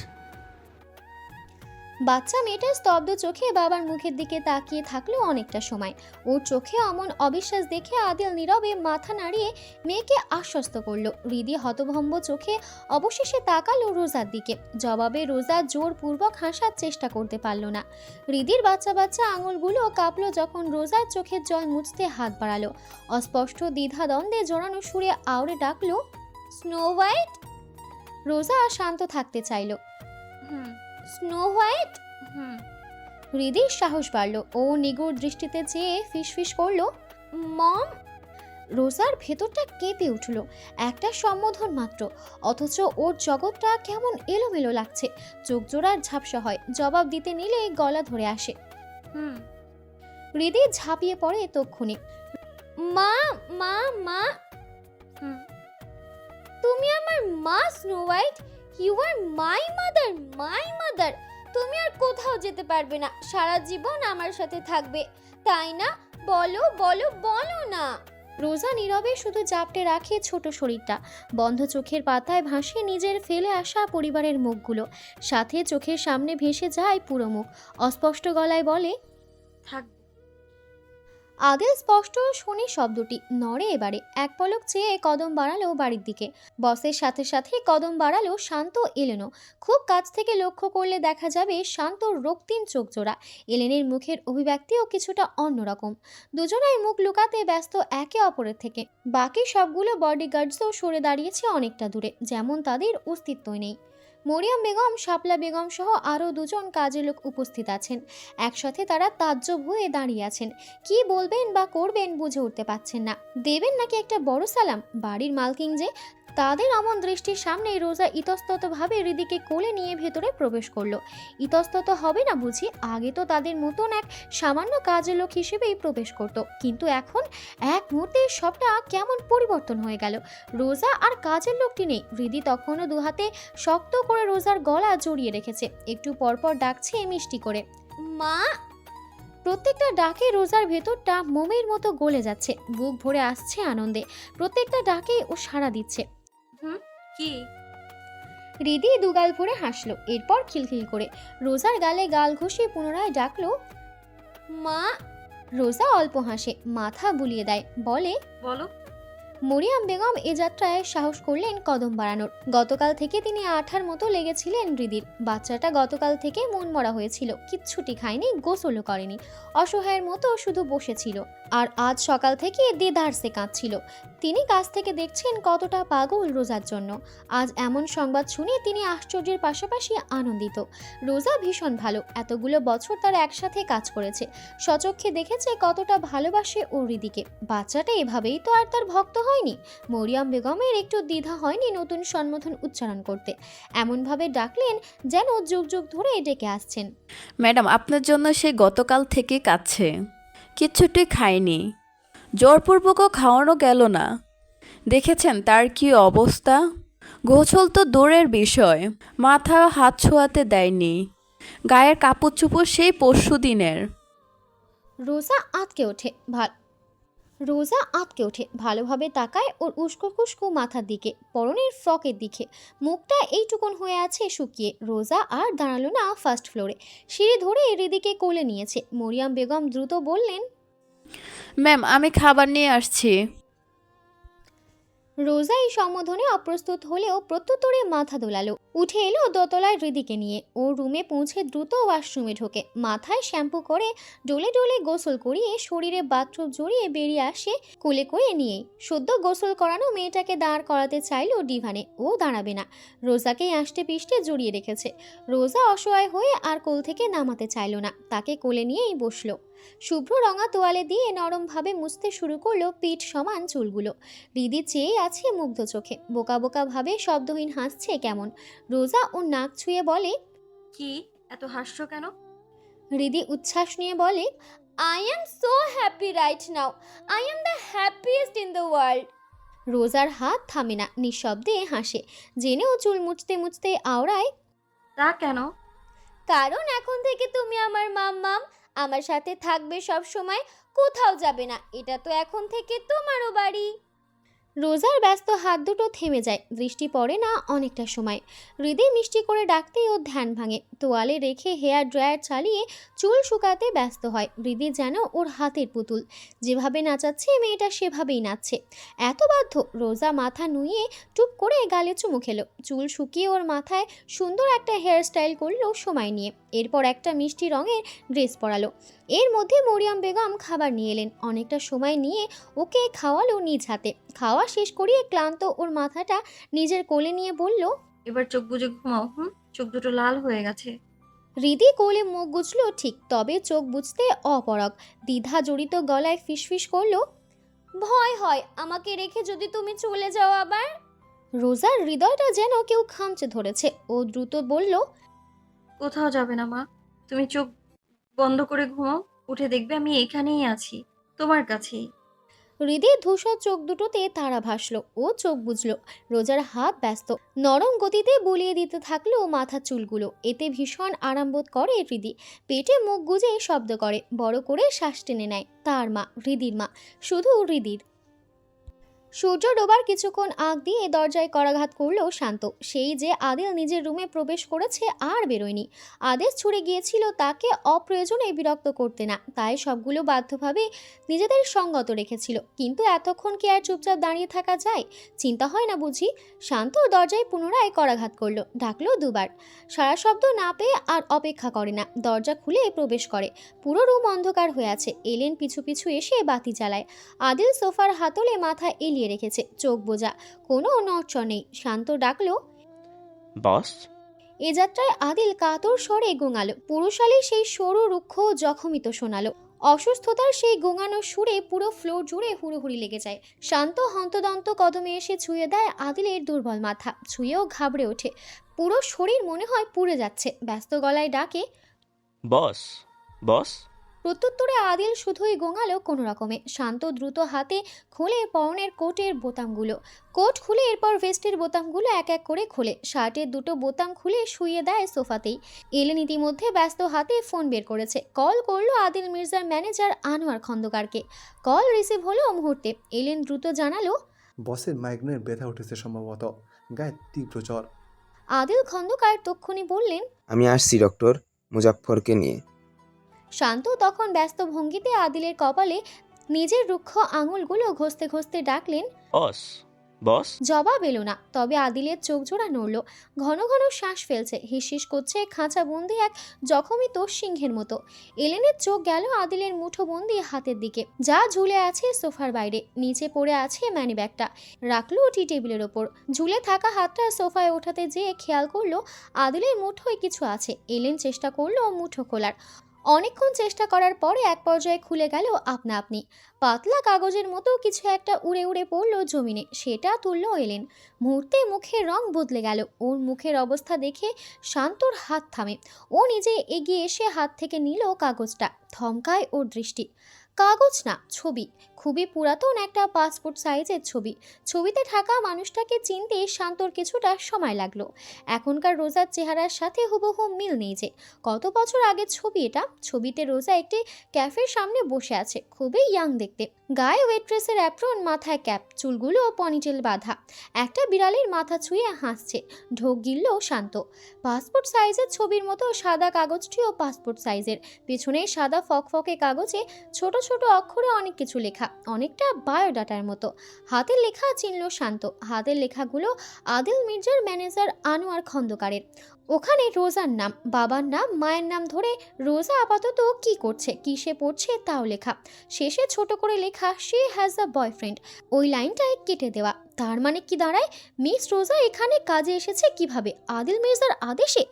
বাচ্চা মেয়েটা স্তব্ধ চোখে বাবার মুখের দিকে তাকিয়ে থাকলো অনেকটা সময়। ওর চোখে অমন অবিশ্বাস দেখে আদিল নীরবে মাথা নাড়িয়ে মেয়েকে আশ্বস্ত করলো। হৃদি হতভম্ব চোখে অবশেষে তাকালো রোজার দিকে। জবাবে রোজা জোরপূর্বক হাসার চেষ্টা করতে পারলো না। হৃদির বাচ্চা বাচ্চা আঙুলগুলো কাঁপলো যখন রোজার চোখের জল মুছতে হাত বাড়ালো। অস্পষ্ট দ্বিধাদ্বন্দ্বে জড়ানো সুরে আওড়ে ডাকলো, স্নো হোয়াইট। রোজা শান্ত থাকতে চাইলো। Snow white. হৃদির সাহস বাড়ল। ও নিগুড় দৃষ্টিতে চেয়ে ফিসফিস করলো, মম। রোজার ভেতরটা কেঁপে উঠল। একটা সম্বোধন মাত্র, অথচ ওর জগৎটা কেমন এলোমেলো লাগছে। চোখ জোড়ার ঝাপসা হয়, জবাব দিতে নিলে গলা ধরে আসে। হৃদি ঝাঁপিয়ে পড়ে তক্ষুনি, মা মা মা। তুমি আমার মা snow white. You are my mother, my mother. তুমি আর কোথাও যেতে পারবে না, সারা জীবন আমার সাথে থাকবে, তাই না? বলো বলো বলো না। রোজা নীরবে শুধু জাপটে রাখে ছোট শরীরটা। বন্ধ চোখের পাতায় ভাসে নিজের ফেলে আসা পরিবারের মুখগুলো, সাথে চোখের সামনে ভেসে যায় পুরো মুখ। অস্পষ্ট গলায় বলে, থাক। আদিল স্পষ্ট শুনে শব্দটি, নড়ে এবারে। এক পলক চেয়ে কদম বাড়ালো বাড়ির দিকে। বসের সাথে সাথে কদম বাড়ালো শান্ত এলেনও। খুব কাছ থেকে লক্ষ্য করলে দেখা যাবে শান্ত রক্তিম চোখ জোড়া। এলেনের মুখের অভিব্যক্তিও কিছুটা অন্যরকম। দুজনাই মুখ লুকাতে ব্যস্ত একে অপরের থেকে। বাকি সবগুলো বডিগার্ডসও সরে দাঁড়িয়েছে অনেকটা দূরে, যেমন তাদের অস্তিত্বই নেই। মরিয়ম বেগম, শাপলা বেগম সহ আরও দুজন কাজের লোক উপস্থিত আছেন। একসাথে তারা তাজ্জব হয়ে দাঁড়িয়ে আছেন। কি বলবেন বা করবেন বুঝে উঠতে পারছেন না। দেবেন নাকি একটা বড় সালাম? বাড়ির মালকিন যে। তাদের অমন দৃষ্টির সামনে রোজা ইতস্ততভাবে হৃদিকে কোলে নিয়ে ভেতরে প্রবেশ করলো। ইতস্তত হবে না বুঝি? আগে তো তাদের মতন এক সামান্য কাজের লোক হিসেবেই প্রবেশ করত, কিন্তু এখন এক মুহূর্তে সবটা কেমন পরিবর্তন হয়ে গেল। রোজা আর কাজের লোকটি নেই। হৃদি তখনও দুহাতে শক্ত করে রোজার গলা জড়িয়ে রেখেছে। একটু পরপর ডাকছে মিষ্টি করে, মা। প্রত্যেকটা ডাকে রোজার ভেতরটা মোমের মতো গলে যাচ্ছে, বুক ভরে আসছে আনন্দে। প্রত্যেকটা ডাকে ও সাড়া দিচ্ছে। কি? হৃদি দুগাল ভরে হাসলো, এরপর খিলখিল করে রোজার গালে গাল ঘষিয়ে পুনরায় ডাকলো, মা। রোজা অল্প হাসে, মাথা বুলিয়ে দেয়, বলে, বলো। মরিয়ম বেগম এ যাত্রায় সাহস করলেন কদম বাড়ানোর। গতকাল থেকে তিনি আঠার মতো লেগেছিলেন হৃদির। বাচ্চাটা গতকাল থেকে মন মরা হয়েছিল, কিচ্ছুটি খায়নি, গোসলও করেনি, অসহায়ের মতো শুধু বসেছিল। আর আজ সকাল থেকে দেদারসে কাঁদছিল। তিনি কাছ থেকে দেখছেন কতটা পাগল রোজার জন্য। আজ এমন সংবাদ শুনে তিনি আশ্চর্যের পাশাপাশি আনন্দিত। রোজা ভীষণ ভালো, এতগুলো বছর তারা একসাথে কাজ করেছে, সচক্ষে দেখেছে কতটা ভালোবাসে ও হৃদিকে। বাচ্চাটা এভাবেই তো আর তার ভক্ত হয়নি। মরিয়ম বেগমের একটু দ্বিধা হয়নি নতুন সম্বোধন উচ্চারণ করতে। এমনভাবে ডাকলেন যেন যুগ যুগ ধরে ডেকে আসছেন। ম্যাডাম, আপনার জন্য সে গতকাল থেকে কাঁদছে, কিচ্ছুটি খায়নি, জোরপূর্বকও খাওয়ানো গেল না, দেখেছেন তার কি অবস্থা? গোসল তো দূরের বিষয়, মাথায় হাত ছোঁয়াতে দেয়নি। গায়ের কাপড় চোপড় সেই পরশু দিনের। রোজা আঁতকে ওঠে ভালোভাবে তাকায় ওর উস্কো খুস্কো মাথার দিকে, পরনের ফ্রকের দিকে। মুখটা এইটুকুন হয়ে আছে শুকিয়ে। রোজা আর দাঁড়ালো না ফার্স্ট ফ্লোরে, সিঁড়ি ধরে হৃদিকে কোলে নিয়েছে। মরিয়ম বেগম দ্রুত বললেন, ম্যাম আমি খাবার নিয়ে আসছি। রোজা এই সম্বোধনে অপ্রস্তুত হলেও প্রত্যুত্তরে মাথা দোলালো। উঠে এলো দোতলায় হৃদিকে নিয়ে। ওর রুমে পৌঁছে দ্রুত ওয়াশরুমে ঢোকে। মাথায় শ্যাম্পু করে ডোলে ডোলে গোসল করিয়ে শরীরে বাথরুম জড়িয়ে বেরিয়ে আসে কোলে করে নিয়ে। সদ্য গোসল করানো মেয়েটাকে দাঁড় করাতে চাইলো ডিভানে, ও দাঁড়াবে না। রোজাকেই আষ্টে পিষ্টে জড়িয়ে রেখেছে। রোজা অসহায় হয়ে আর কোল থেকে নামাতে চাইলো না, তাকে কোলে নিয়েই বসলো। শুভ্র রঙা তোয়ালে দিয়ে নরমভাবে মুছতে শুরু করলো পিঠ সমান চুলগুলো। হৃদি চেয়ে আছে মুগ্ধ চোখে, বোকা বোকা ভাবে শব্দহীন হাসছে কেমন। রোজা ও নাক ছুঁয়ে বলে, কি এত হাসছো কেন? হৃদি উচ্ছ্বাস নিয়ে বলে, I am so happy right now, I am the happiest in the world. রোজার হাত থামে না, নিঃশব্দে হাসে। জেনেও চুল মুছতে মুছতে আওড়ায়, তা কেন? কারণ এখন থেকে তুমি আমার মাম্মাম, আমার সাথে থাকবে সব সময়, কোথাও যাবে না। এটা তো এখন থেকে তোমারও বাড়ি। রোজার ব্যস্ত হাত দুটো থেমে যায়, দৃষ্টি পড়ে না অনেকটা সময়। হৃদয় মিষ্টি করে ডাকতেই ওর ধ্যান ভাঙে। তোয়ালে রেখে হেয়ার ড্রায়ার চালিয়ে চুল শুকাতে ব্যস্ত হয়। হৃদয় যেন ওর হাতের পুতুল, যেভাবে নাচাচ্ছে মেয়েটা সেভাবেই নাচছে। এত বাধ্য। রোজা মাথা নুইয়ে টুপ করে গালে চুমু খেলো। চুল শুকিয়ে ওর মাথায় সুন্দর একটা হেয়ার স্টাইল করলো সময় নিয়ে। এরপর একটা মিষ্টি রঙের ড্রেস পরালো। এর মধ্যে মরিয়ম বেগম খাবার নিয়ে এলেন। অনেকটা সময় নিয়ে ওকে খাওয়ালো নিজ হাতে। খাওয়া শেষ করিয়ে ক্লান্ত ওর মাথাটা নিজের কোলে নিয়ে বলল, এবার চোখ বুজে ঘুমাও। চোখ দুটো লাল হয়ে গেছে। হৃদি কোলে মুখ গুছলো ঠিক, তবে চোখ বুঝতে অপরগ। দ্বিধা জড়িত গলায় ফিসফিস করলো, ভয় হয় আমাকে রেখে যদি তুমি চলে যাও আবার। রোজার হৃদয়টা যেন কেউ খামচে ধরেছে। ও দ্রুত বলল, কোথাও যাবে না মা, তুমি চোখ বন্ধ করে ঘুমাও। উঠে দেখবে আমি এখানেই আছি, তোমার কাছেই। হৃদির ধূসর চোখ দুটোতে তারা ভাসলো। ও চোখ বুঝলো। রোজার হাত ব্যস্ত, নরম গতিতে বুলিয়ে দিতে থাকলো মাথার চুলগুলো। এতে ভীষণ আরাম বোধ করে হৃদি। পেটে মুখ গুজে শব্দ করে, বড় করে শ্বাস টেনে নেয়। তার মা, হৃদির মা, শুধু হৃদির। সূর্য ডোবার কিছুক্ষণ আগ দিয়ে দরজায় করাঘাত করলো শান্ত। সেই যে আদিল নিজের রুমে প্রবেশ করেছে আর বেরোয়নি। আদেশ ছুড়ে গিয়েছিল তাকে অপ্রয়োজনে বিরক্ত করতে না, তাই সবগুলো বাধ্যভাবে নিজেদের সঙ্গত রেখেছিল। কিন্তু এতক্ষণ কি আর চুপচাপ দাঁড়িয়ে থাকা যায়? চিন্তা হয় না বুঝি? শান্ত দরজায় পুনরায় করাঘাত করলো, ডাকলো দুবার। সারা শব্দ না পেয়ে আর অপেক্ষা করে না, দরজা খুলে প্রবেশ করে। পুরো রুম অন্ধকার হয়ে আছে। এলেন পিছু পিছু এসে বাতি জ্বালায়। আদিল সোফার হাতলে মাথা এলিয়ে রেখেছে, চোখ বোঝা, কোনো নড়চড় নেই। শান্ত ডাকলো, বস। এ যাত্রায় আদিল কাতর স্বরে গোঙালো। পুরুষালী সেই সরু রুক্ষ জখমিত শোনালো। অসুস্থতার সেই গোঙানো সুরে পুরো ফ্লোর জুড়ে হুড়োহুড়ি লেগে যায়। শান্ত হন্তদন্ত কদমে এসে ছুঁয়ে দেয় আদিলের দুর্বল মাথা। ছুঁয়েও ঘাবড়ে ওঠে, পুরো শরীর মনে হয় পুড়ে যাচ্ছে। ব্যস্ত গলায় ডাকে, বস। বস। প্রত্যুত্তরে আদিল শুধুই গোঙালো কোনো রকমে। শান্ত দ্রুত হাতে খুলে পরনের কোটের বোতামগুলো। কোট খুলে এরপর ভেস্টের বোতামগুলো এক এক করে খোলে। শার্টের দুটো বোতাম খুলে শুইয়ে দেয় সোফাতেই। এলেন ইতিমধ্যে ব্যস্ত হাতে ফোন বের করেছে। কল করলো আদিল মির্জার ম্যানেজার আনোয়ার খন্দকারকে। কল রিসিভ হলো মুহূর্তে। এলেন দ্রুত জানালো, বসের মাইগ্রেনের ব্যথা উঠেছে সম্ভবত, গায়ে তীব্র জ্বর। আদিল খন্দকার তক্ষুনি বললেন, আমি আসছি ডক্টর, মুজাফফরকে নিয়ে। শান্ত তখন ব্যস্ত ভঙ্গিতে আদিলের কপালে নিজের রুক্ষ আঙুলগুলো ঘষতে ঘষতে ডাকলেন, বস। বস। জবাব এলো না। তবে আদিলের চোখ জোড়া নড়ল, ঘন ঘন শ্বাস ফেলছে, হিসহিস করছে খাঁচা বন্দি এক জখমি তোষ সিংহের মতো। এলেনের চোখ গেল আদিলের মুঠোবন্দি হাতের দিকে, যা ঝুলে আছে সোফার বাইরে। নিচে পড়ে আছে ম্যানিব্যাগটা, রাখলো টি টেবিলের ওপর। ঝুলে থাকা হাতটা সোফায় ওঠাতে যেয়ে খেয়াল করলো আদিলের মুঠোয় কিছু আছে। এলেন চেষ্টা করলো মুঠো খোলার। অনেকক্ষণ চেষ্টা করার পরে এক পর্যায়ে খুলে গেল আপনা আপনি। পাতলা কাগজের মতো কিছু একটা উড়ে উড়ে পড়লো জমিনে, সেটা তুললো এলেন। মুহূর্তে মুখের রং বদলে গেল। ওর মুখের অবস্থা দেখে শান্তর হাত থামে। ও নিজে এগিয়ে এসে হাত থেকে নিল কাগজটা। থমকায় ওর দৃষ্টি। কাগজ না, ছবি। খুবই পুরাতন একটা পাসপোর্ট সাইজের ছবি। ছবিতে থাকা মানুষটাকে চিনতে শান্তর কিছুটা সময় লাগলো। এখনকার রোজার চেহারার সাথে হুবহু মিল নেই যে। কত বছর আগের ছবি এটা। ছবিতে রোজা একটি ক্যাফের সামনে বসে আছে, খুবই ইয়াং দেখতে। গায়ে ওয়েট্রেসের অ্যাপ্রন, মাথায় ক্যাপ, চুলগুলো পনিটেল বাঁধা। একটা বিড়ালের মাথা ছুঁয়ে হাসছে। ঢোক গিলল শান্ত। পাসপোর্ট সাইজের ছবির মতো সাদা কাগজটিও পাসপোর্ট সাইজের। পেছনে সাদা ফকফকে কাগজে ছোট ছোট অক্ষরে অনেক কিছু লেখা, অনেকটা বায়োডাটার মতো। হাতের লেখা চিনল শান্ত। হাতের লেখাগুলো আদিল মির্জার ম্যানেজার আনোয়ার খন্দকারের। ওখানে রোজার নাম, বাবার নাম, মায়ের নাম ধরে রোজা আপাতত কি করছে, কিসে পড়ছে তাও লেখা। শেষে ছোট করে লেখা শি হ্যাজ আ বয়ফ্রেন্ড। ওই লাইনটায় কেটে দেওয়া। তার মানে কি দাঁড়ায়? মিস রোজা এখানে কাজে এসেছে কিভাবে? আদিল মির্জার আদেশে?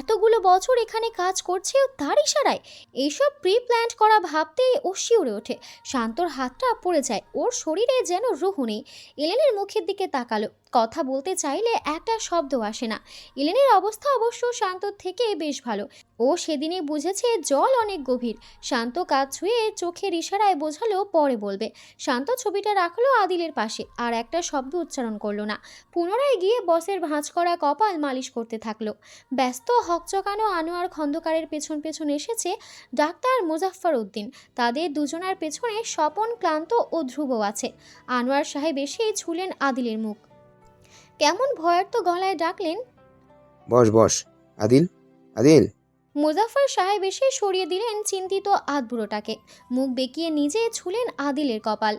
এতগুলো বছর এখানে কাজ করছেও তার ইশারায়? এইসব প্রি প্ল্যান্ড করা ভাবতেই ও শিউরে ওঠে। শান্তর হাতটা পড়ে যায়। ওর শরীরে যেন রুহ নেই। এলেনের মুখের দিকে তাকালো। কথা বলতে চাইলে একটা শব্দ আসে না। এলেনের অবস্থা অবশ্য শান্তর থেকে বেশ ভালো। ও সেদিনই বুঝেছে জল অনেক গভীর। শান্ত কাজ ছুঁয়ে চোখের ইশারায় বোঝালো পরে বলবে। শান্ত ছবিটা রাখলো আদিলের পাশে, আর একটা শব্দ উচ্চারণ করলো না। পুনরায় গিয়ে বসের ভাঁজ করা কপাল মালিশ করতে থাকলো। ব্যস্ত হকচকানো আনোয়ার খন্দকারের পেছন পেছন এসেছে ডাক্তার মুজাফফর উদ্দিন। তাদের দুজনার পেছনে স্বপন, ক্লান্ত ও ধ্রুব আছে। আনোয়ার সাহেব এসেই ছুলেন আদিলের মুখ। কেমন ভয়ার্ত গলায় ডাকলেন, বস বস। আদিল, আদিল। মুজাফফর সাহেব এসে সরিয়ে দিলেন চিন্তিত আধবুড়োটাকে। মুখ বেঁকিয়ে নিজে ছুলেন আদিলের কপাল।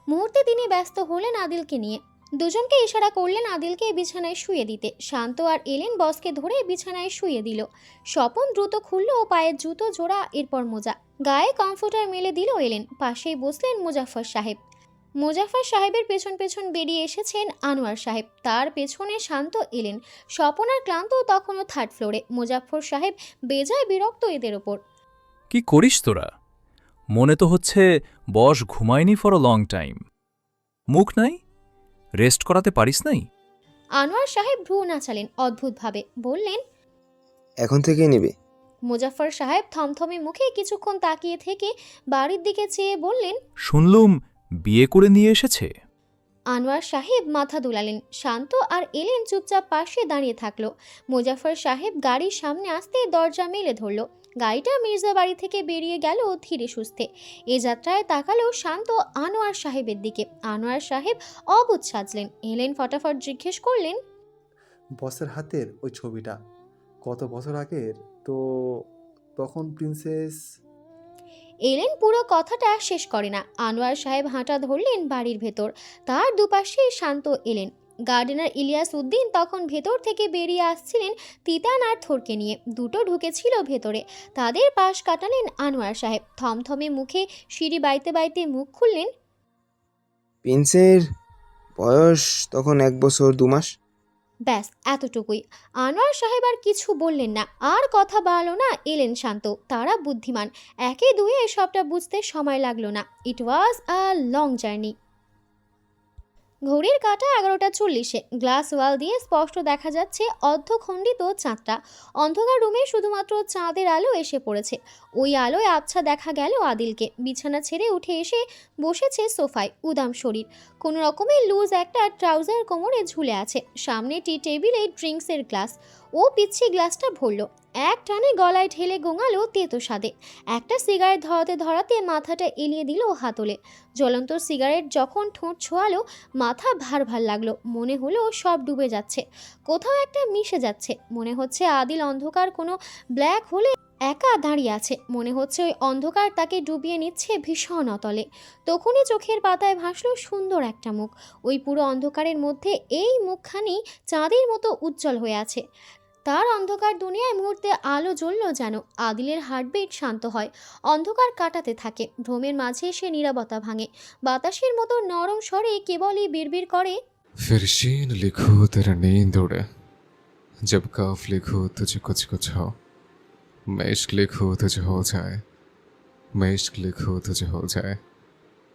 মুহূর্তে তিনি ব্যস্ত হলেন আদিলকে নিয়ে। দুজনকে ইশারা করলেন আদিলকে বিছানায় শুয়ে দিতে। শান্ত আর এলেন বসকে ধরে বিছানায় শুয়ে দিল। স্বপন দ্রুত খুলল ও পায়ের জুতো জোড়া, এরপর মোজা। গায়ে কমফোর্টার মেলে দিল এলেন। পাশেই বসলেন মুজাফফর সাহেব। মুজাফফর সাহেবের পেছন পেছন বেরিয়ে এসেছেন আনোয়ার সাহেব। তার পেছনে শান্ত এলেন। স্বপন আর ক্লান্ত তখনও থার্ড ফ্লোরে। মুজাফফর সাহেব বেজায় বিরক্ত এদের ওপর। কি করিস তোরা? মনে তো হচ্ছে বস ঘুমায়নি ফর আ লং টাইম। মুখ নাই? রেস্ট করাতে পারিস নাই? আনোয়ার সাহেব ভ্রু নাচালেন অদ্ভুতভাবে। বললেন, এখন থেকে নেবে। মুজাফফর সাহেব থমথমে মুখে কিছুক্ষণ তাকিয়ে থেকে বাড়ির দিকে চেয়ে বললেন, শুনলুম বিয়ে করে নিয়ে এসেছে। আনোয়ার সাহেব মাথা দুলালেন। শান্ত আর এলেন চুপচাপ পাশে দাঁড়িয়ে থাকলো। মুজাফফর সাহেব গাড়ির সামনে আসতে দরজা মেলে ধরল। গাড়িটা মির্জা বাড়ি থেকে বেরিয়ে গেল ধীরে সুস্থে। এ যাত্রায় তাকালো শান্ত আনোয়ার সাহেবের দিকে। আনোয়ার সাহেব অবুঝ সাজলেন। এলেন ফটাফট জিজ্ঞেস করলেন, বসের হাতের ওই ছবিটা কত বছর আগের? তো তখন প্রিন্সেস? এলেন পুরো কথাটা শেষ করে না। আনোয়ার সাহেব হাঁটা ধরলেন বাড়ির ভেতর। তার দুপাশে শান্ত এলেন। গার্ডেনার ইলিয়াস উদ্দিন তখন ভেতর থেকে বেরিয়ে আসছিলেন তিতান আর থোরকে নিয়ে। দুটো ঢুকেছিল ভেতরে। তাদের পাশ কাটালেন আনোয়ার সাহেব। থমথমে মুখে সিঁড়ি বাইতে বাইতে মুখ খুললেন, প্রিন্সের বয়স তখন 1 বছর 2 মাস। ব্যাস এতটুকুই। আনোয়ার সাহেব আর কিছু বললেন না। আর কথা বাড়ালো না এলেন শান্ত। তারা বুদ্ধিমান। একে দুয়ে সবটা বুঝতে সময় লাগলো না। ইট ওয়াজ আ লং জার্নি। ঘড়ির কাঁটা 11:40। গ্লাস ওয়াল দিয়ে স্পষ্ট দেখা যাচ্ছে অর্ধখণ্ডিত চাঁদটা। অন্ধকার রুমে শুধুমাত্র চাঁদের আলো এসে পড়েছে। ওই আলোয় আবছা দেখা গেল আদিলকে। বিছানা ছেড়ে উঠে এসে বসেছে সোফায়, উদাম শরীর। কোনো রকমের লুজ একটা ট্রাউজার কোমরে ঝুলে আছে। সামনে টি টেবিলে ড্রিঙ্কসের গ্লাস। ও পিচ্ছি গ্লাসটা ভরল। এক টানে গলায় ঢেলে গোঙালো তেতো স্বাদে। একটা সিগারেট ধরাতে ধরাতে মাথাটা এলিয়ে দিল হাতলে। জ্বলন্ত সিগারেট যখন ঠোঁট ছোঁয়ালো মাথা ভার ভার লাগলো। মনে হলো সব ডুবে যাচ্ছে, কোথাও একটা মিশে যাচ্ছে। মনে হচ্ছে আদিল অন্ধকার কোনো ব্ল্যাক হোলে একা দাঁড়িয়ে আছে। মনে হচ্ছে ওই অন্ধকার তাকে ডুবিয়ে নিচ্ছে ভীষণ অতলে। তখনই চোখের পাতায় ভাসলো সুন্দর একটা মুখ। ওই পুরো অন্ধকারের মধ্যে এই মুখখানি চাঁদের মতো উজ্জ্বল হয়ে আছে। তার অন্ধকার দুনিয়ায় মুহূর্তে আলো জ্বলল যেন। আদিলের হার্টবিট শান্ত হয়। অন্ধকার কাটাতে থাকে। ভ্রমের মাঝে সে নীরবতা ভাঙে। বাতাসের মতো নরম স্বরে কেবলই বিড়বিড় করে, फिर शीन लिखो तेरा नींद उड़े, जब काफ लिखो तुझे कुछ कुछ हो, मैं इश्क लिखो तुझे हो जाए, मैं इश्क लिखो तुझे हो जाए,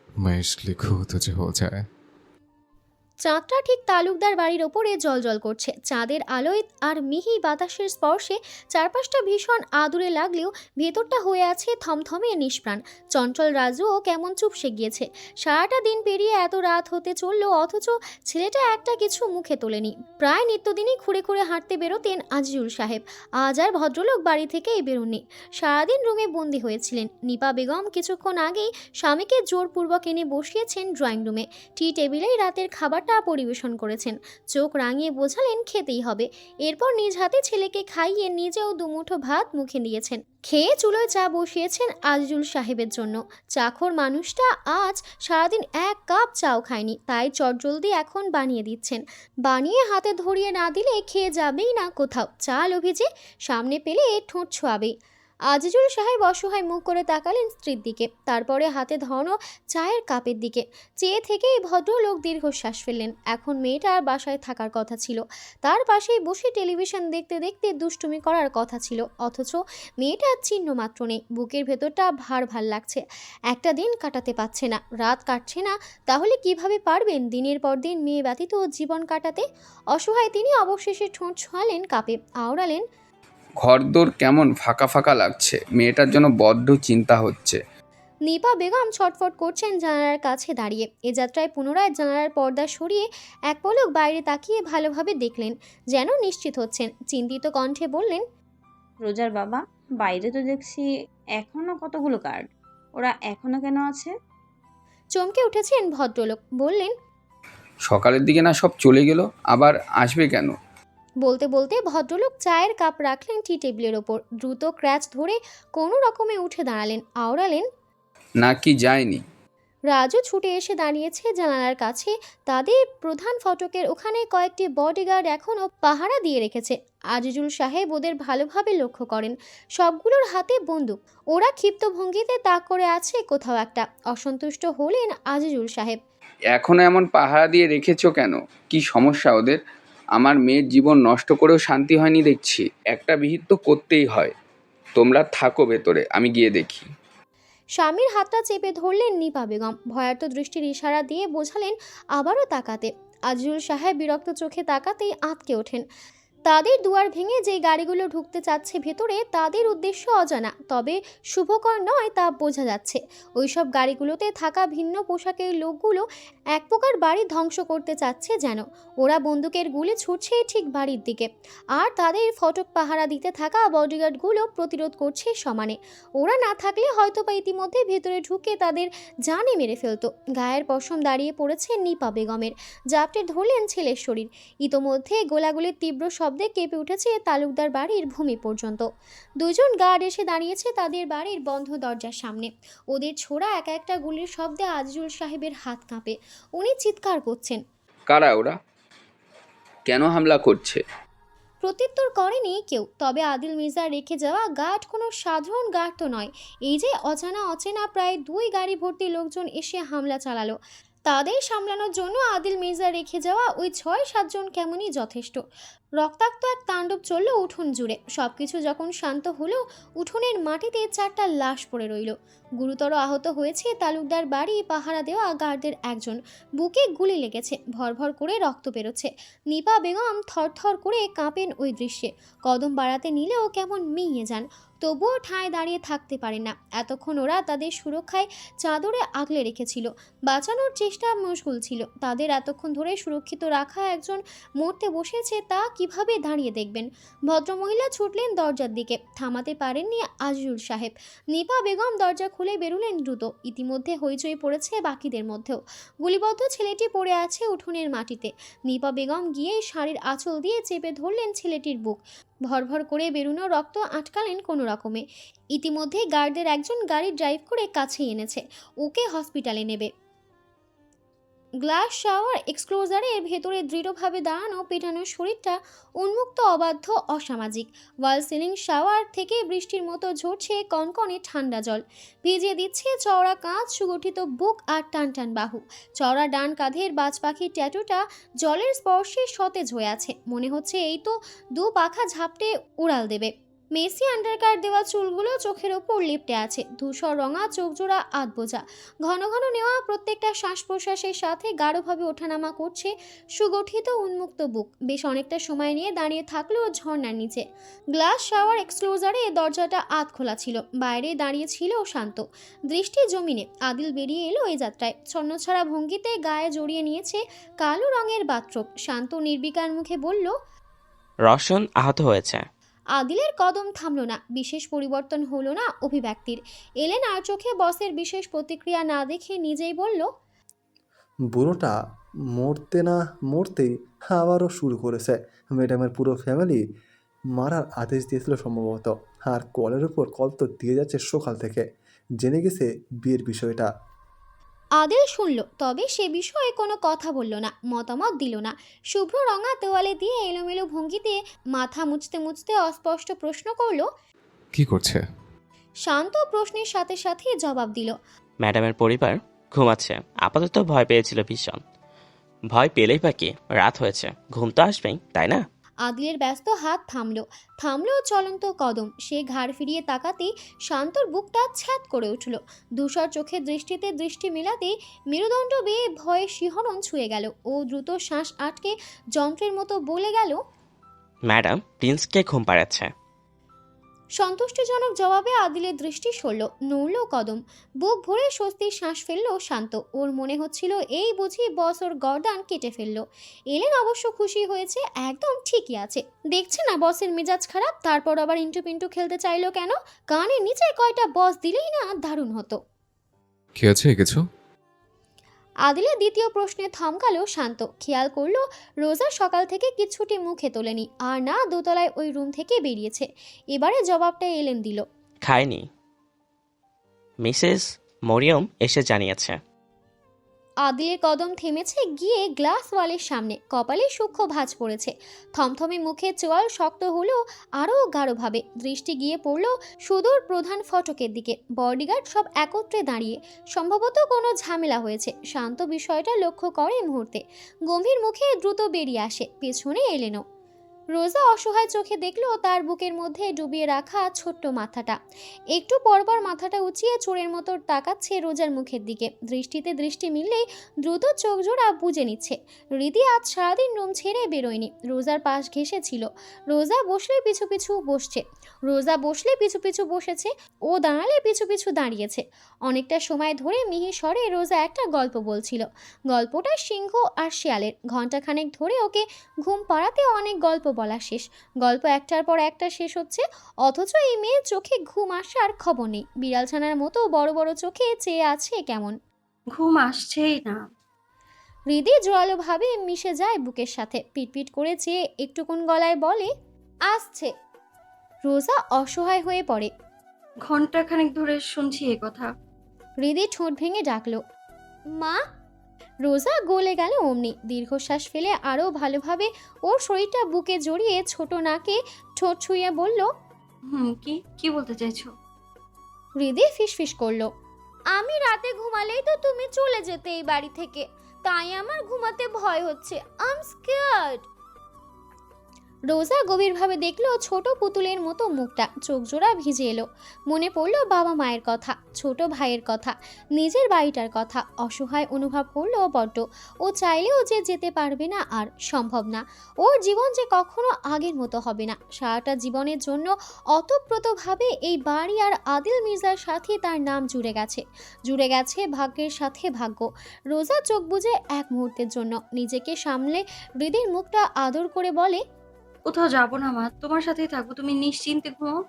मैं इश्क लिखो तुझे हो जाए। চাঁদটা ঠিক তালুকদার বাড়ির ওপরে জ্বলজ্বল করছে। চাঁদের আলোয় আর মিহি বাতাসের স্পর্শে চারপাশটা ভীষণ আদুরে লাগলেও ভেতরটা হয়ে আছে থমথমে নিষ্প্রাণ। চঞ্চল রাজুও কেমন চুপসে গিয়েছে। সারাটা দিন পেরিয়ে এত রাত হতে চলল, অথচ ছেলেটা একটা কিছু মুখে তোলেনি। প্রায় নিত্যদিনই খুঁড়ে খুঁড়ে হাঁটতে বেরোতেন আজিজুল সাহেব। আজ আর ভদ্রলোক বাড়ি থেকেই বেরোননি। সারাদিন রুমে বন্দি হয়েছিলেন। নিপা বেগম কিছুক্ষণ আগেই স্বামীকে জোরপূর্বক এনে বসিয়েছেন ড্রয়িং রুমে। টি টেবিলেই রাতের খাবারটা পরিবেশন করেছেন। চোখ রাঙিয়ে বোঝালেন খেতেই হবে। এরপর নিজ হাতে ছেলেকে খাইয়ে নিজেও দুমুঠো ভাত মুখে নিয়েছেন। খেয়ে চুলোয় চা বসিয়েছেন আজিজুল সাহেবের জন্য। চাখর মানুষটা আজ সারাদিন এক কাপ চাও খায়নি, তাই চটজলদি এখন বানিয়ে দিচ্ছেন। বানিয়ে হাতে ধরিয়ে না দিলে খেয়ে যাবেই না কোথাও। চা লোভিজে সামনে পেলে ঠোঁট ছোঁয়াবেই। আজিজুল সাহেব অসহায় মুখ করে তাকালেন স্ত্রীর দিকে, তারপরে হাতে ধরানো চায়ের কাপের দিকে চেয়ে থেকেই ভদ্রলোক দীর্ঘশ্বাস ফেললেন। এখন মেয়েটার বাসায় থাকার কথা ছিল, তার পাশেই বসে টেলিভিশন দেখতে দেখতে দুষ্টুমি করার কথা ছিল, অথচ মেয়েটার চিহ্ন মাত্র নেই। বুকের ভেতরটা ভার ভার লাগছে। একটা দিন কাটাতে পারছে না, রাত কাটছে না। তাহলে কিভাবে পারবেন দিনের পর দিন মেয়ে ব্যতীত জীবন কাটাতে? অসহায় তিনি অবশেষে ঠোঁট ছোঁয়ালেন কাপে, আওড়ালেন, ঘরদোর কেমন ফাঁকা ফাঁকা লাগছে, মেয়েটার জন্য বড্ড চিন্তা হচ্ছে। নিপা বেগম ছটফট করছেন জানালার কাছে দাঁড়িয়ে। এ যাত্রায় পুনরায় জানালার পর্দা সরিয়ে এক পলক বাইরে তাকিয়ে ভালোভাবে দেখলেন, যেন নিশ্চিত হচ্ছেন। চিন্তিত কণ্ঠে বললেন, রোজার বাবা, বাইরে তো দেখছি এখনো কতগুলো গার্ড, ওরা এখনো কেন আছে? চমকে উঠেছেন ভদ্রলোক। বললেন, সকালের দিকে না সব চলে গেল, আবার আসবে কেন? বলতে বলতে ভদ্রলোক চায়ের কাপ রাখলেন টি টেবিলের ওপর। দ্রুত ক্র্যাচ ধরে কোনো রকমে উঠে দাঁড়ালেন, আওড়ালেন, নাকি যায়নি? রাজু ছুটে এসে দাঁড়িয়েছে জানালার কাছে। তাদের প্রধান ফটকের ওখানে কয়েকটি বডিগার্ড এখনও পাহারা দিয়ে রেখেছে। আজিজুল সাহেব ওদের ভালোভাবে লক্ষ্য করেন। সবগুলোর হাতে বন্দুক। ওরা ক্ষিপ্ত ভঙ্গিতে তাক করে আছে কোথাও একটা। অসন্তুষ্ট হলেন আজিজুল সাহেব। এখনো এমন পাহারা দিয়ে রেখেছো কেন? কি সমস্যা ওদের? আমার মেয়ের জীবন নষ্ট করেও শান্তি হয়নি দেখছি। একটা বিহিত তো করতেই হয়। তোমরা থাকো ভেতরে, আমি গিয়ে দেখি। স্বামীর হাতটা চেপে ধরলেন নিপা বেগম। ভয়ার্ত দৃষ্টির ইশারা দিয়ে বোঝালেন আবারও তাকাতে। আজিজুল সাহেব বিরক্ত চোখে তাকাতেই আঁতকে ওঠেন। তাদের দুয়ার ভেঙে যে গাড়িগুলো ঢুকতে চাচ্ছে ভেতরে, তাদের উদ্দেশ্য অজানা, তবে শুভকর নয় তা বোঝা যাচ্ছে। ওইসব গাড়িগুলোতে থাকা ভিন্ন পোশাকের লোকগুলো এক প্রকার বাড়ি ধ্বংস করতে চাচ্ছে যেন। ওরা বন্দুকের গুলি ছুটছে ঠিক বাড়ির দিকে, আর তাদের ফটক পাহারা দিতে থাকা বডিগার্ডগুলো প্রতিরোধ করছে সমানে। ওরা না থাকলে হয়তোবা ইতিমধ্যে ভেতরে ঢুকে তাদের জানে মেরে ফেলতো। গায়ের পশম দাঁড়িয়ে পড়েছে নিপা বেগমের। জাপটে ধরলেন ছেলের শরীর। ইতোমধ্যে গোলাগুলির তীব্র শব্দে কেঁপে উঠেছে তালুকদার বাড়ির ভূমি পর্যন্ত। দুজন গার্ড এসে দাঁড়িয়েছে তাদের বাড়ির বন্ধ দরজার সামনে। ওদের ছোড়া এক একটা গুলির শব্দে আজিজুল সাহেবের হাত কাঁপে। উনি চিৎকার করছেন, কারা ওরা? কেন হামলা করছে? প্রত্যুত্তর করেনি কেউ। তবে আদিল মির্জা রেখে যাওয়া গার্ড কোনো সাধারণ গার্ড তো নয়। এই যে অজানা অচেনা প্রায় 2 গাড়ি ভর্তি লোকজন এসে হামলা চালালো, তাদের সামলানোর জন্য আদিল মির্জা রেখে যাওয়া ওই 6-7 জন কেমনই যথেষ্ট। রক্তাক্ত এক তাণ্ডব চলল উঠোন জুড়ে। সবকিছু যখন শান্ত হলো, উঠোনের মাটিতে 4টা লাশ পড়ে রইল। গুরুতর আহত হয়েছে তালুকদার বাড়ি পাহারা দেওয়া গার্ডদের একজন। বুকে গুলি লেগেছে, ভরভর করে রক্ত বেরোচ্ছে। নিপা বেগম থরথর করে কাঁপেন ওই দৃশ্যে। কদম বাড়াতে নিলেও কেমন মিইয়ে যান, তবুও ঠায় দাঁড়িয়ে থাকতে পারে না। এতক্ষণ ওরা তাদের সুরক্ষায় চাদরে আগলে রেখেছিল, বাঁচানোর চেষ্টা মশগুল ছিল। তাদের এতক্ষণ ধরে সুরক্ষিত রাখা একজন মরতে বসেছে, তা কিভাবে দাঁড়িয়ে দেখবেন? ভদ্রমহিলা ছুটলেন দরজার দিকে, থামাতে পারেননি আজিজুল সাহেব। নিপা বেগম দরজা খুলে বেরুলেন দ্রুত। ইতিমধ্যে হইচই পড়েছে বাকিদের মধ্যেও। গুলিবদ্ধ ছেলেটি পড়ে আছে উঠোনের মাটিতে। নিপা বেগম গিয়ে শাড়ির আঁচল দিয়ে চেপে ধরলেন ছেলেটির বুক। ভরভর করে বেরুনো রক্ত আটকালেন কোনো রকমে। ইতিমধ্যে গার্ডদের একজন গাড়ি ড্রাইভ করে কাছে এনেছে, ওকে হসপিটালে নেবে। গ্লাস শাওয়ার এক্সক্লোজারের ভেতরে দৃঢ়ভাবে দাঁড়ানো পেটানো শরীরটা উন্মুক্ত, অবাধ্য, অসামাজিক। ওয়াল সিলিং শাওয়ার থেকে বৃষ্টির মতো ঝরছে কনকনে ঠান্ডা জল, ভিজিয়ে দিচ্ছে চওড়া কাঁধ, সুগঠিত বুক আর টান টান বাহু। চওড়া ডান কাঁধের বাজ পাখির ট্যাটুটা জলের স্পর্শে সতেজ হয়ে আছে। মনে হচ্ছে এই তো 2 পাখা ঝাপটে উড়াল দেবে। মেসি আন্ডারকার দেওয়া চুলগুলো চোখের ওপর লিপটে আছে, ধূসর রঙা চোখজোড়া আধবোজা, ঘন ঘন নেওয়া প্রত্যেকটা শ্বাস প্রশ্বাসের সাথে গাঢ়ভাবে ওঠানামা করছে সুগঠিত উন্মুক্ত বুক। বেশ অনেকটা সময় নিয়ে দাঁড়িয়ে থাকলো ঝর্ণার নিচে। গ্লাস শাওয়ার এক্সক্লোজারে দরজাটা আধ খোলা ছিল, বাইরে দাঁড়িয়ে ছিল শান্ত, দৃষ্টি জমিনে। আদিল বেরিয়ে এলো এই যাত্রায়, ছন্নছাড়া ভঙ্গিতে গায়ে জড়িয়ে নিয়েছে কালো রঙের বাথরোব। শান্ত নির্বিকার মুখে বলল, রওশন আহত হয়েছে। আদিলের কদম থামল না, বিশেষ পরিবর্তন হলো না অভিব্যক্তির। এলেন আর চোখে বসের বিশেষ প্রতিক্রিয়া না দেখে নিজেই বলল, বুড়োটা মরতে না মরতেই আবারও শুরু করেছে। ম্যাডামের পুরো ফ্যামিলি মারার আদেশ দিয়েছিল সম্ভবত, আর কলের উপর কল তো দিয়ে যাচ্ছে সকাল থেকে। জেনে গেছে বিয়ের বিষয়টা। আদিল শুনল, তবে সে বিষয়ে কোনো কথা বলল না, মতামত দিল না। শুভ্র রঙা তোয়ালে দিয়ে এলোমেলো ভঙ্গিতে মাথা মুছতে মুছতে অস্পষ্ট প্রশ্ন করল। কি করছে? শান্ত প্রশ্নের সাথে সাথে জবাব দিল, ম্যাডামের পরিবার ঘুমাচ্ছে, আপাতত ভয় পেয়েছিল ভীষণ। ভয় পেলেই বা কি, রাত হয়েছে, ঘুম তো আসবেই, তাই না? আদিলের ব্যস্ত হাত থামলো চলন্ত কদম। সে ঘাড় ফিরিয়ে তাকাতেই শান্তর বুকটা ছ্যাদ করে উঠল। ধূসর চোখের দৃষ্টিতে দৃষ্টি মেলাতেই মেরুদণ্ড বেয়ে ভয়ে শিহরণ ছুঁয়ে গেল। ও দ্রুত শ্বাস আটকে যন্ত্রের মতো বলে গেল, ম্যাডাম প্রিন্সকে ঘুম পাড়াচ্ছে। সন্তুষ্টিজনক জবাবে আদিলের দৃষ্টি সরল, নড়ল কদম। বুক ভরে স্বস্তির শ্বাস ফেলল শান্ত। ওর মনে হচ্ছিল এই বুঝি বস ওর গর্দান কেটে ফেলল। এলেন অবশ্য খুশি হয়েছে, একদম ঠিকই আছে। দেখছে না বসের মেজাজ খারাপ, তারপর আবার ইন্টু পিন্টু খেলতে চাইলো কেন? কানের নিচে কয়টা বস দিলেই না দারুণ হতো। কি আছে কিছু? আদিলের দ্বিতীয় প্রশ্নে থমকালো শান্ত। খেয়াল করলো রোজা সকাল থেকে কিচ্ছুটি মুখে তোলেনি, আর না দোতলায় ওই রুম থেকে বেরিয়েছে। এবারে জবাবটা এলেন দিল, খায়নি, মিসেস মরিয়ম এসে জানিয়েছে। আদিলের কদম থেমেছে গিয়ে গ্লাস ওয়ালের সামনে, কপালে সূক্ষ্ম ভাঁজ পড়েছে। থমথমে মুখে চোয়াল শক্ত হলো আরও গাঢ়ভাবে। দৃষ্টি গিয়ে পড়ল সুদূর প্রধান ফটকের দিকে। বডিগার্ড সব একত্রে দাঁড়িয়ে, সম্ভবত কোনো ঝামেলা হয়েছে। শান্ত বিষয়টা লক্ষ্য করে মুহূর্তে, গম্ভীর মুখে দ্রুত বেরিয়ে আসে। পেছনে এলেনও। রোজা অসহায় চোখে দেখলো তার বুকের মধ্যে ডুবিয়ে রাখা ছোট্ট মাথাটা। একটু পরপর মাথাটা উঁচিয়ে চোরের মতো তাকাচ্ছে রোজার মুখের দিকে। দৃষ্টিতে দৃষ্টি মিললেই দ্রুত চোখ জোড়া বুজে নিচ্ছে। রীতি আজ সারাদিন রুম ছেড়ে বেরোয়নি, রোজার পাশ ঘেঁষেছিল। রোজা বসলে পিছু পিছু বসছে, রোজা বসলে পিছু পিছু বসেছে, ও দাঁড়ালে পিছু পিছু দাঁড়িয়েছে। অনেকটা সময় ধরে মিহি স্বরে রোজা একটা গল্প বলছিল। গল্পটা সিংহ আর শিয়ালের। ঘণ্টাখানেক ধরে ওকে ঘুম পাড়াতে অনেক গল্প বলা শেষ। গল্প একটার পর একটা শেষ হচ্ছে, অথচ এই মেয়ের চোখে ঘুম আসার খবর নেই। বিড়াল ছানার মতো বড় বড় চোখে চেয়ে আছে কেমন। ঘুম আসছেই না। হৃদি জোরালোভাবে মিশে যায় বুকের সাথে। পিটপিট করে চেয়ে একটুকুন গলায় বলে, আসছে। রোজা অসহায় হয়ে পড়ে। ঘন্টাখানেক ধরে শুনছি এ কথা। হৃদি ঠোঁট ভেঙে ডাকলো, মা। রোজা গলে গেল অমনি। দীর্ঘশ্বাস ফেলে আরও ভালোভাবে ওর শরীরটা বুকে জড়িয়ে ছোট নাকে ঠোঁট ছুঁয়ে বলল, কি বলতে চাইছো? হৃদি ফিসফিস করলো, আমি রাতে ঘুমালেই তো তুমি চলে যেতে এই বাড়ি থেকে, তাই আমার ঘুমাতে ভয় হচ্ছে। I am scared. রোজা গভীরভাবে দেখলো ছোট পুতুলের মতো মুখটা, চোখ জোড়া ভিজে এলো। মনে পড়লো বাবা মায়ের কথা, ছোট ভাইয়ের কথা, নিজের বাড়িটার কথা। অসহায় অনুভব করলো বড্ড। ও চাইলেও যে যেতে পারবে না, আর সম্ভব না। ওর জীবন যে কখনো আগের মতো হবে না। সারাটা জীবনের জন্য অতপ্রতভাবে এই বাড়ি আর আদিল মির্জার সাথে তার নাম জুড়ে গেছে ভাগ্যের সাথে ভাগ্য। রোজা চোখ বুজে এক মুহূর্তের জন্য নিজেকে সামলে হৃদির মুখটা আদর করে বলে, কোথাও যাবো না মা, তোমার সাথেই থাকবো, তুমি নিশ্চিন্তে ঘুমাও।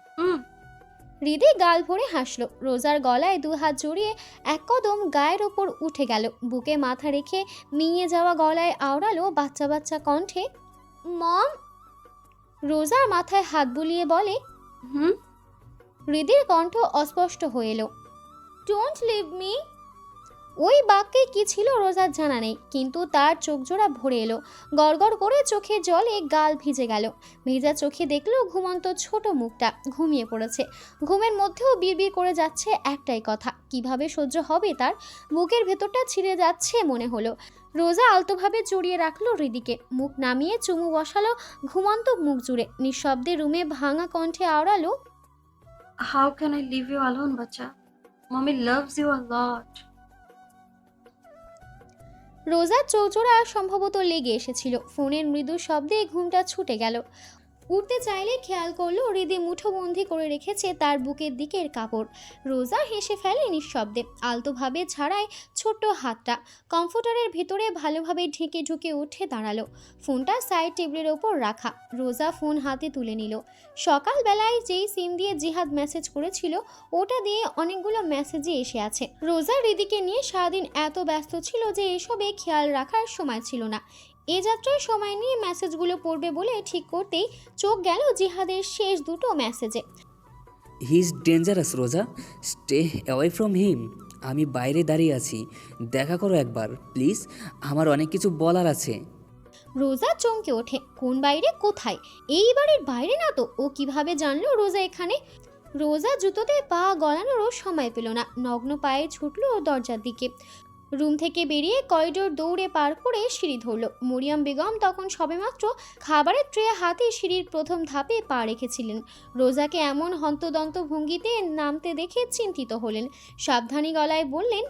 হৃদি গাল ভরে হাসলো। রোজার গলায় দু হাত জড়িয়ে এক কদম গায়ের ওপর উঠে গেল। বুকে মাথা রেখে মিয়ে যাওয়া গলায় আওড়ালো বাচ্চা বাচ্চা কণ্ঠে, মম। রোজার মাথায় হাত বুলিয়ে বলে, হৃদির কণ্ঠ অস্পষ্ট হয়ে এলো, ডোন্ট লিভ মি। ওই বাক্যে কি ছিল রোজার জানা নেই, কিন্তু তার চোখ জোড়া ভরে এলো। গড়গড় করে চোখের জলে গাল ভিজে গেল। ভেজা চোখে দেখলো ঘুমন্ত ছোট মুখটা, ঘুমিয়ে পড়েছে। ঘুমের মধ্যেও বিড়বিড় করে যাচ্ছে একটাই কথা, কিভাবে সহ্য হবে তার। বুকের ভেতরটা ছিঁড়ে যাচ্ছে মনে হলো। রোজা আলতোভাবে জড়িয়ে রাখলো হৃদিকে, মুখ নামিয়ে চুমু বসালো ঘুমন্ত মুখ জুড়ে। নিঃশব্দে রুমে ভাঙা কণ্ঠে আওড়ালো, how can I leave you alone বাচ্চা? Mommy loves you a lot. রোজার চৌচোরা সম্ভবত লেগে এসেছিল। ফোনের মৃদু শব্দে ঘুমটা ছুটে গেল। উঠতে চাইলে খেয়াল করলো হৃদি মুঠোবন্দি করে রেখেছে তার বুকের দিকের কাপড়। রোজা হেসে ফেলে নিঃশব্দে, আলতোভাবে ছাড়ায় ছোট্ট হাতটা কমফোর্টারের ভিতরে ভালোভাবে ঢুকে উঠে দাঁড়ালো। ফোনটা সাইড টেবিলের ওপর রাখা। রোজা ফোন হাতে তুলে নিল। সকালবেলায় যেই সিম দিয়ে জিহাদ মেসেজ করেছিল ওটা দিয়ে অনেকগুলো মেসেজই এসে আছে। রোজা হৃদিকে নিয়ে সারাদিন এত ব্যস্ত ছিল যে এসবে খেয়াল রাখার সময় ছিল না। এ যাত্রায় সময় নিয়ে মেসেজগুলো পড়বে বলে ঠিক করতেই চোখ গেল জিহাদের শেষ দুটো মেসেজে। হি ইজ ডেঞ্জারাস রোজা, স্টে অ্যাওয়ে ফ্রম হিম। আমি বাইরে দাঁড়িয়ে আছি, দেখা করো একবার প্লিজ, আমার অনেক কিছু বলার আছে। রোজা চমকে ওঠে, কোন বাইরে, কোথায়? এই বাড়ির বাইরে না তো। ও কিভাবে জানলো রোজা এখানে? রোজা জুতোতে পা গলানোরও সময় পেল না, নগ্ন পায়ে ছুটল দরজার দিকে। রুম থেকে বেরিয়ে করিডোর দৌড়ে পার করে সিঁড়ি ধরল। মরিয়ম বেগম তখন সবেমাত্র খাবারের ট্রে হাতে সিঁড়ির প্রথম ধাপে পা রেখেছিলেন। রোজাকে এমন হন্তদন্ত ভঙ্গিতে নামতে দেখে চিন্তিত হলেন। সাবধানী গলায় বললেন,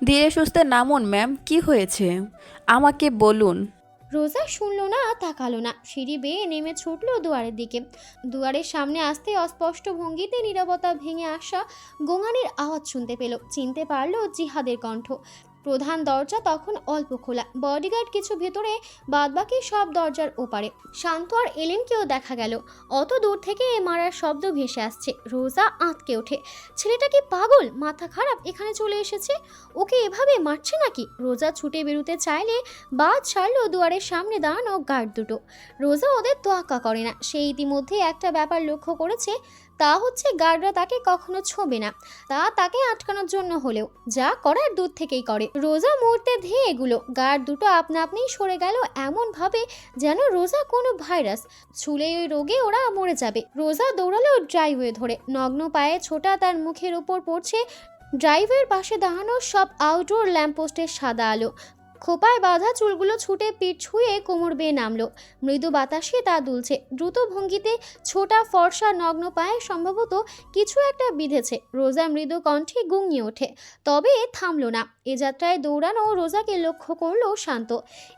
ধীরে সুস্থে নামুন ম্যাম, কি হয়েছে আমাকে বলুন। রোজা শুনল না, তাকালো না। সিঁড়ি বেয়ে নেমে ছুটল দুয়ারের দিকে। দুয়ারের সামনে আসতে অস্পষ্ট ভঙ্গিতে নীরবতা ভেঙে আসা গোঙানির আওয়াজ শুনতে পেল। চিনতে পারল জিহাদের কণ্ঠ। প্রধান দরজা তখন অল্প খোলা, বডিগার্ড কিছু ভেতরে, বাদবাকি সব দরজার ওপারে। শান্ত আর এলেনকেও দেখা গেল। অত দূর থেকে মারার শব্দ ভেসে আসছে। রোজা আঁতকে ওঠে। ছেলেটা কি পাগল, মাথা খারাপ, এখানে চলে এসেছে? ওকে এভাবে মারছে নাকি? রোজা ছুটে বেরোতে চাইলে বাদ ছাড়লো দুয়ারের সামনে দাঁড়ানো গার্ড দুটো। রোজা ওদের তোয়াক্কা করে না। সে ইতিমধ্যে একটা ব্যাপার লক্ষ্য করেছে, তা হচ্ছে গার্ডরা তাকে কখনো ছোঁবে না, তা তাকে আটকানোর জন্য হলেও। যা করার দূর থেকেই করে। রোজা মুহূর্তে ধেয়ে এগুলো। গার্ড দুটো আপনা আপনি সরে গেল এমন ভাবে যেন রোজা কোনো ভাইরাস, ছুলে ওই রোগে ওরা মরে যাবে। রোজা দৌড়ালো ড্রাইভওয়ে ধরে। নগ্ন পায়ে ছোটা তার মুখের ওপর পড়ছে। ড্রাইভওয়ের পাশে দাঁড়ানো সব আউটডোর ল্যাম্পপোস্টের সাদা আলো। খোপায় বাঁধা চুলগুলো ছুটে পিঠ ছুঁয়ে কোমর বেয়ে নামলো। মৃদু বাতাসে তা দুলছে। দ্রুত ভঙ্গিতে ছোটা ফর্সা নগ্ন পায়ে সম্ভবত কিছু একটা বিঁধেছে। রোজা মৃদু কণ্ঠে গুঙিয়ে ওঠে, তবে থামলো না। এ যাত্রায় দৌড়ানো রোজাকে লক্ষ্য করলো শান্ত,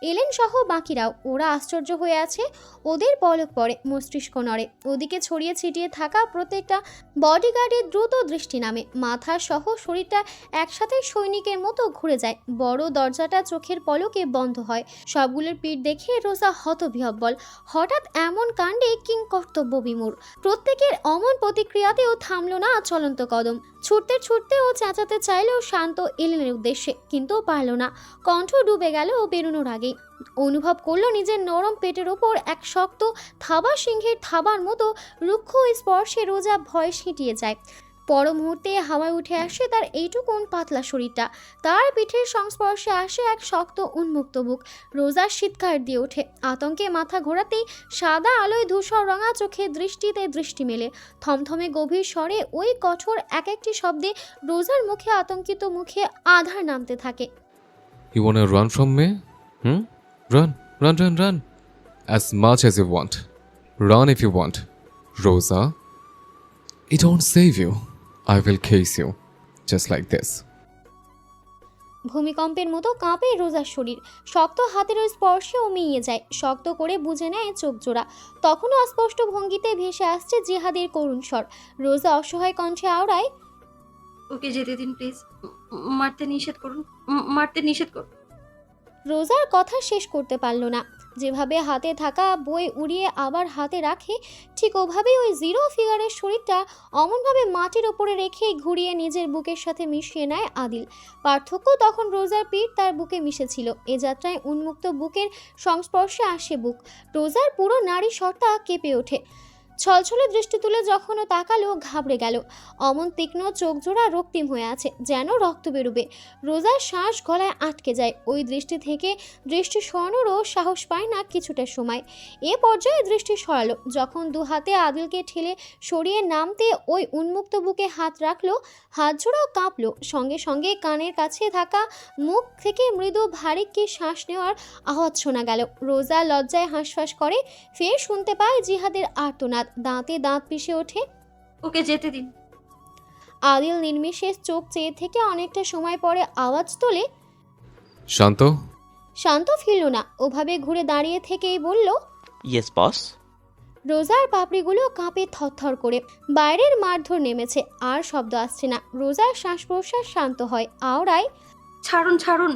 এলেন সহ বাকিরাও। ওরা আশ্চর্য হয়ে আছে। ওদের পলক পড়ে, মস্তিষ্ক নড়ে। ওদিকে ছড়িয়ে ছিটিয়ে থাকা প্রত্যেকটা বডিগার্ডের দ্রুত দৃষ্টি নামে। মাথা সহ শরীরটা একসাথে সৈনিকের মতো ঘুরে যায়। বড় দরজাটা চোখের পলকে বন্ধ হয়। সবগুলোর পিঠ দেখে রোজা হতবিহ্বল। হঠাৎ এমন কাণ্ডে কিং কর্তব্য বিমূঢ়। প্রত্যেকের অমন প্রতিক্রিয়াতেও থামলো না চলন্ত কদম। ছুটতে ছুটতে ও চেঁচাতে চাইলেও শান্ত এলেনের উদ্দেশ্যে, কিন্তু পারল না। কণ্ঠ ডুবে গেল বেরোনোর আগেই। অনুভব করলো নিজের নরম পেটের ওপর এক শক্ত থাবা, সিংহের থাবার মতো রুক্ষ স্পর্শে রোজা ভয় ছিটিয়ে যায়। পর মুহূর্তে হাওয়ায় উঠে আসে তার এইটুকুন পাতলা শরীরটা। তার পিঠের সংস্পর্শে আসে এক শক্ত উন্মুক্ত বুক। রোজার শীতকার দিয়ে ওঠে। আতঙ্কে মাথা ঘোরাতেই সাদা আলোয় ধূসর রঙা চোখে দৃষ্টিতে দৃষ্টি মেলে। থমথমে গভীর স্বরে ওই কঠোর এক একটি শব্দে রোজার মুখে আতঙ্কিত মুখে আধার নামতে থাকে। You wanna run from me? Run. As much as you want. Run if you want. Rosa, it won't save you. I will case you. Just like this. ভূমিকম্পের মতো কাঁপে রোজার শরীর। শক্ত হাতের ওই স্পর্শেও মিইয়ে যায়। শক্ত করে বুঝে নেয় চোখ জোড়া। তখনও অস্পষ্ট ভঙ্গিতে ভেসে আসছে জিহাদের করুণ স্বর। রোজা অসহায় কণ্ঠে আওড়ায়, ওকে যেতে দিন প্লিজ, মারতে নিষেধ করুন। রোজার কথা শেষ করতে পারল না। যেভাবে হাতে থাকা বই উড়িয়ে আবার হাতে রাখে, ঠিক ওভাবেই ওই জিরো ফিগারের শরীরটা অমনভাবে মাটির ওপরে রেখে ঘুরিয়ে নিজের বুকের সাথে মিশিয়ে নেয় আদিল। পার্থক্য তখন রোজার পিঠ তার বুকে মিশেছিল। এ যাত্রায় উন্মুক্ত বুকের সংস্পর্শে আসে বুক। রোজার পুরো নারী সত্তা কেঁপে ওঠে। ছলছলে দৃষ্টি তুলে যখন ও তাকালো ঘাবড়ে গেল। অমন তীক্ষ্ণ চোখ জোড়া রক্তিম হয়ে আছে, যেন রক্ত বেরোবে। রোজার শ্বাস গলায় আটকে যায়। ওই দৃষ্টি থেকে দৃষ্টি সরানোরও সাহস পায় না কিছুটা সময়। এ পর্যায়ে দৃষ্টি সরালো যখন দু হাতে আদিলকে ঠেলে সরিয়ে নামতে ওই উন্মুক্ত বুকে হাত রাখলো। হাত জোড়াও কাঁপলো। সঙ্গে সঙ্গে কানের কাছে থাকা মুখ থেকে মৃদু ভারী কি শ্বাস নেওয়ার আওয়াজ শোনা গেল। রোজা লজ্জায় হাঁসফাঁস করে, ফের শুনতে পায় জিহাদের আর্তনাদ। দাঁতে দাঁত পিষে ওঠে। ওকে যেতে দিন। আদিল নির্বিশেষ চোখ চেয়ে থেকে অনেকটা সময় পরে আওয়াজ তোলে। শান্ত। শান্ত ফিরল না, ওভাবে ঘুরে দাঁড়িয়ে থেকেই বলল, ইয়েস বস। রোজার পাপড়িগুলো কাঁপে থরথর করে। বাইরের মারধর নেমেছে, আর শব্দ আসছে না। রোজার শ্বাস প্রশ্বাস শান্ত হয়, আওড়ায়, ছাড়ুন ছাড়ুন।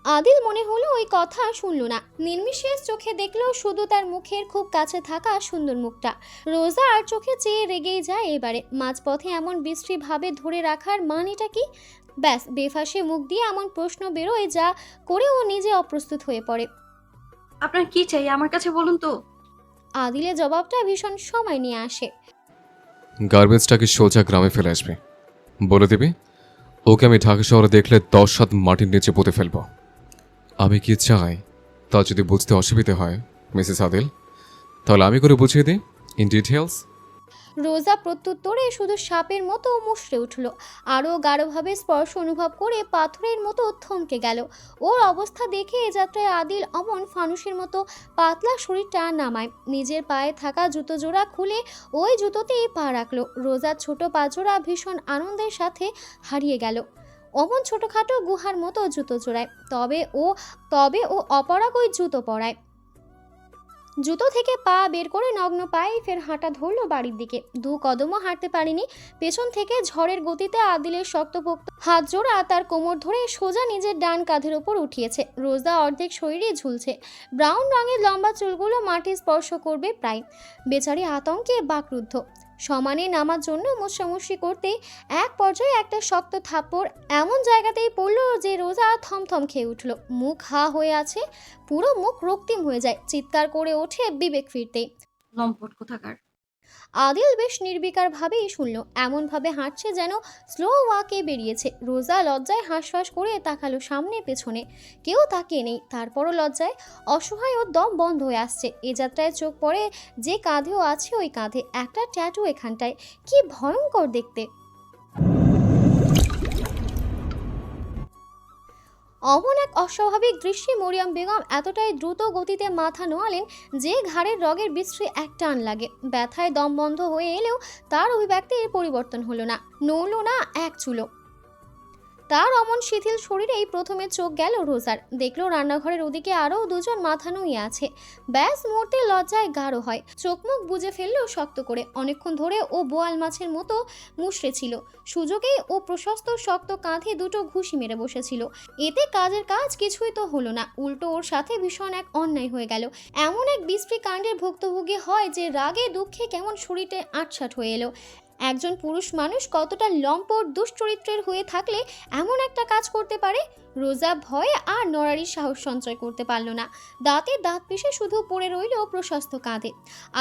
আদিল মনে হলো ওই কথা শুনল না। নির্বিশেষ চোখে দেখলো শুধু তার মুখের খুব কাছে থাকা সুন্দর মুখটা। রোজা আর চোখে চেয়ে রেগেই যায় এবারে। মাঝপথে এমন বিশ্রী ভাবে ধরে রাখার মানেটা কি? ব্যাস, বেফাসে মুখ দিয়ে এমন প্রশ্ন বেরোয় যা করে ও নিজে অপ্রস্তুত হয়ে পড়ে। আপনার কি চাই আমার কাছে বলুন তো। আদিলের জবাবটা ভীষণ সময় নিয়ে আসে। গার্বেজটাকে সোজা গ্রামে ফেলে আসবে, বলে দিবি ওকে আমি ঢাকা শহরে দেখলে 10 হাত মাটির নিচে পুঁতে ফেলবো। আমি কি চাই তা যদি বুঝতে অসুবিধে হয় মিসেস আদিল, তাহলে আমি করে বুঝিয়ে দিই ইন ডিটেলস। রোজা প্রত্যুত্তরে শুধু সাপের মতো মুষড়ে উঠল। আরও গাঢ়ভাবে স্পর্শ অনুভব করে পাথরের মতো থমকে গেল। ওর অবস্থা দেখে এ যাত্রায় আদিল অমন ফানুসের মতো পাতলা শরীরটা নামায়। নিজের পায়ে থাকা জুতো জোড়া খুলে ওই জুতোতেই পা রাখলো। রোজার ছোট পা জোড়া ভীষণ আনন্দের সাথে হারিয়ে গেল অমন ছোটখাটো গুহার মতো জুতো জোড়ায়। তবে ও অপরাগ ওই জুতো পরায়। জুতো থেকে পা বের করে নগ্ন পায়ে ফের হাঁটা ধরলো বাড়ির দিকে। 2 কদমও হাঁটতে পারেনি। পেছন থেকে ঝড়ের গতিতে আদিলের শক্তপোক্ত হাত জোড়া তার কোমর ধরে সোজা নিজের ডান কাঁধের ওপর উঠিয়েছে। রোজা অর্ধেক শরীরে ঝুলছে। ব্রাউন রঙের লম্বা চুলগুলো মাটি স্পর্শ করবে প্রায়। বেচারি আতঙ্কে বাকরুদ্ধ। সমানে নামার জন্য মোছামুছি করতে এক পর্যায়ে একটা শক্ত থাপ্পড় এমন জায়গাতেই পড়ল যে রোজা থমথম খেয়ে উঠল। মুখ হা হয়ে আছে, পুরো মুখ রক্তিম হয়ে যায়। চিৎকার করে ওঠে বিবেক ফিরতে। লম্পট কোথাকার। আদিল বেশ নির্বিকার ভাবেই শুনল। এমনভাবে হাঁটছে যেন স্লো ওয়াকে বেরিয়েছে। রোজা লজ্জায় হাঁসফাঁস করে তাকালো সামনে পেছনে, কেউ তাকিয়ে নেই। তারপরও লজ্জায় অসহায় ওর দম বন্ধ হয়ে আসছে। এ যাত্রায় চোখ পড়ে যে কাঁধেও আছে ওই কাঁধে একটা ট্যাটু, এখানটায়। কি ভয়ঙ্কর দেখতে। অমন এক অস্বাভাবিক দৃশ্যে মরিয়ম বেগম এতটাই দ্রুত গতিতে মাথা নোয়ালেন যে ঘাড়ের রগের বিশ্রী এক টান লাগে। ব্যথায় দম বন্ধ হয়ে এলেও তার অভিব্যক্তির পরিবর্তন হলো না, নড়ল না এক চুলো। তার অমন শিথিল শরীরেই প্রথমে চোখ গেল রোজার। দেখলো রান্নাঘরের ওদিকে আরও 2 জন মাথা নুয়ে আছে। ব্যাস, মুহূর্তে লজ্জায় গাঢ় হয়। চোখ মুখ বুজে ফেললো শক্ত করে। অনেকক্ষণ ধরে ও বোয়াল মাছের মতো মুষড়ে ছিল। সুযোগেই ও প্রশস্ত শক্ত কাঁধে 2টো ঘুষি মেরে বসেছিল। এতে কাজের কাজ কিছুই তো হলো না, উল্টো ওর সাথে ভীষণ এক অন্যায় হয়ে গেল। এমন এক বিশ্রী কাণ্ডের ভুক্তভোগী হয় যে রাগে দুঃখে কেমন শরীরে আটসাট হয়ে এলো। একজন পুরুষ মানুষ কতটা লম্পট দুশ্চরিত্রের হয়ে থাকলে এমন একটা কাজ করতে পারে? রোজা ভয়ে আর নড়ারির সাহস সঞ্চয় করতে পারল না। দাঁতে দাঁত পিষে শুধু পড়ে রইল প্রশস্ত কাঁধে।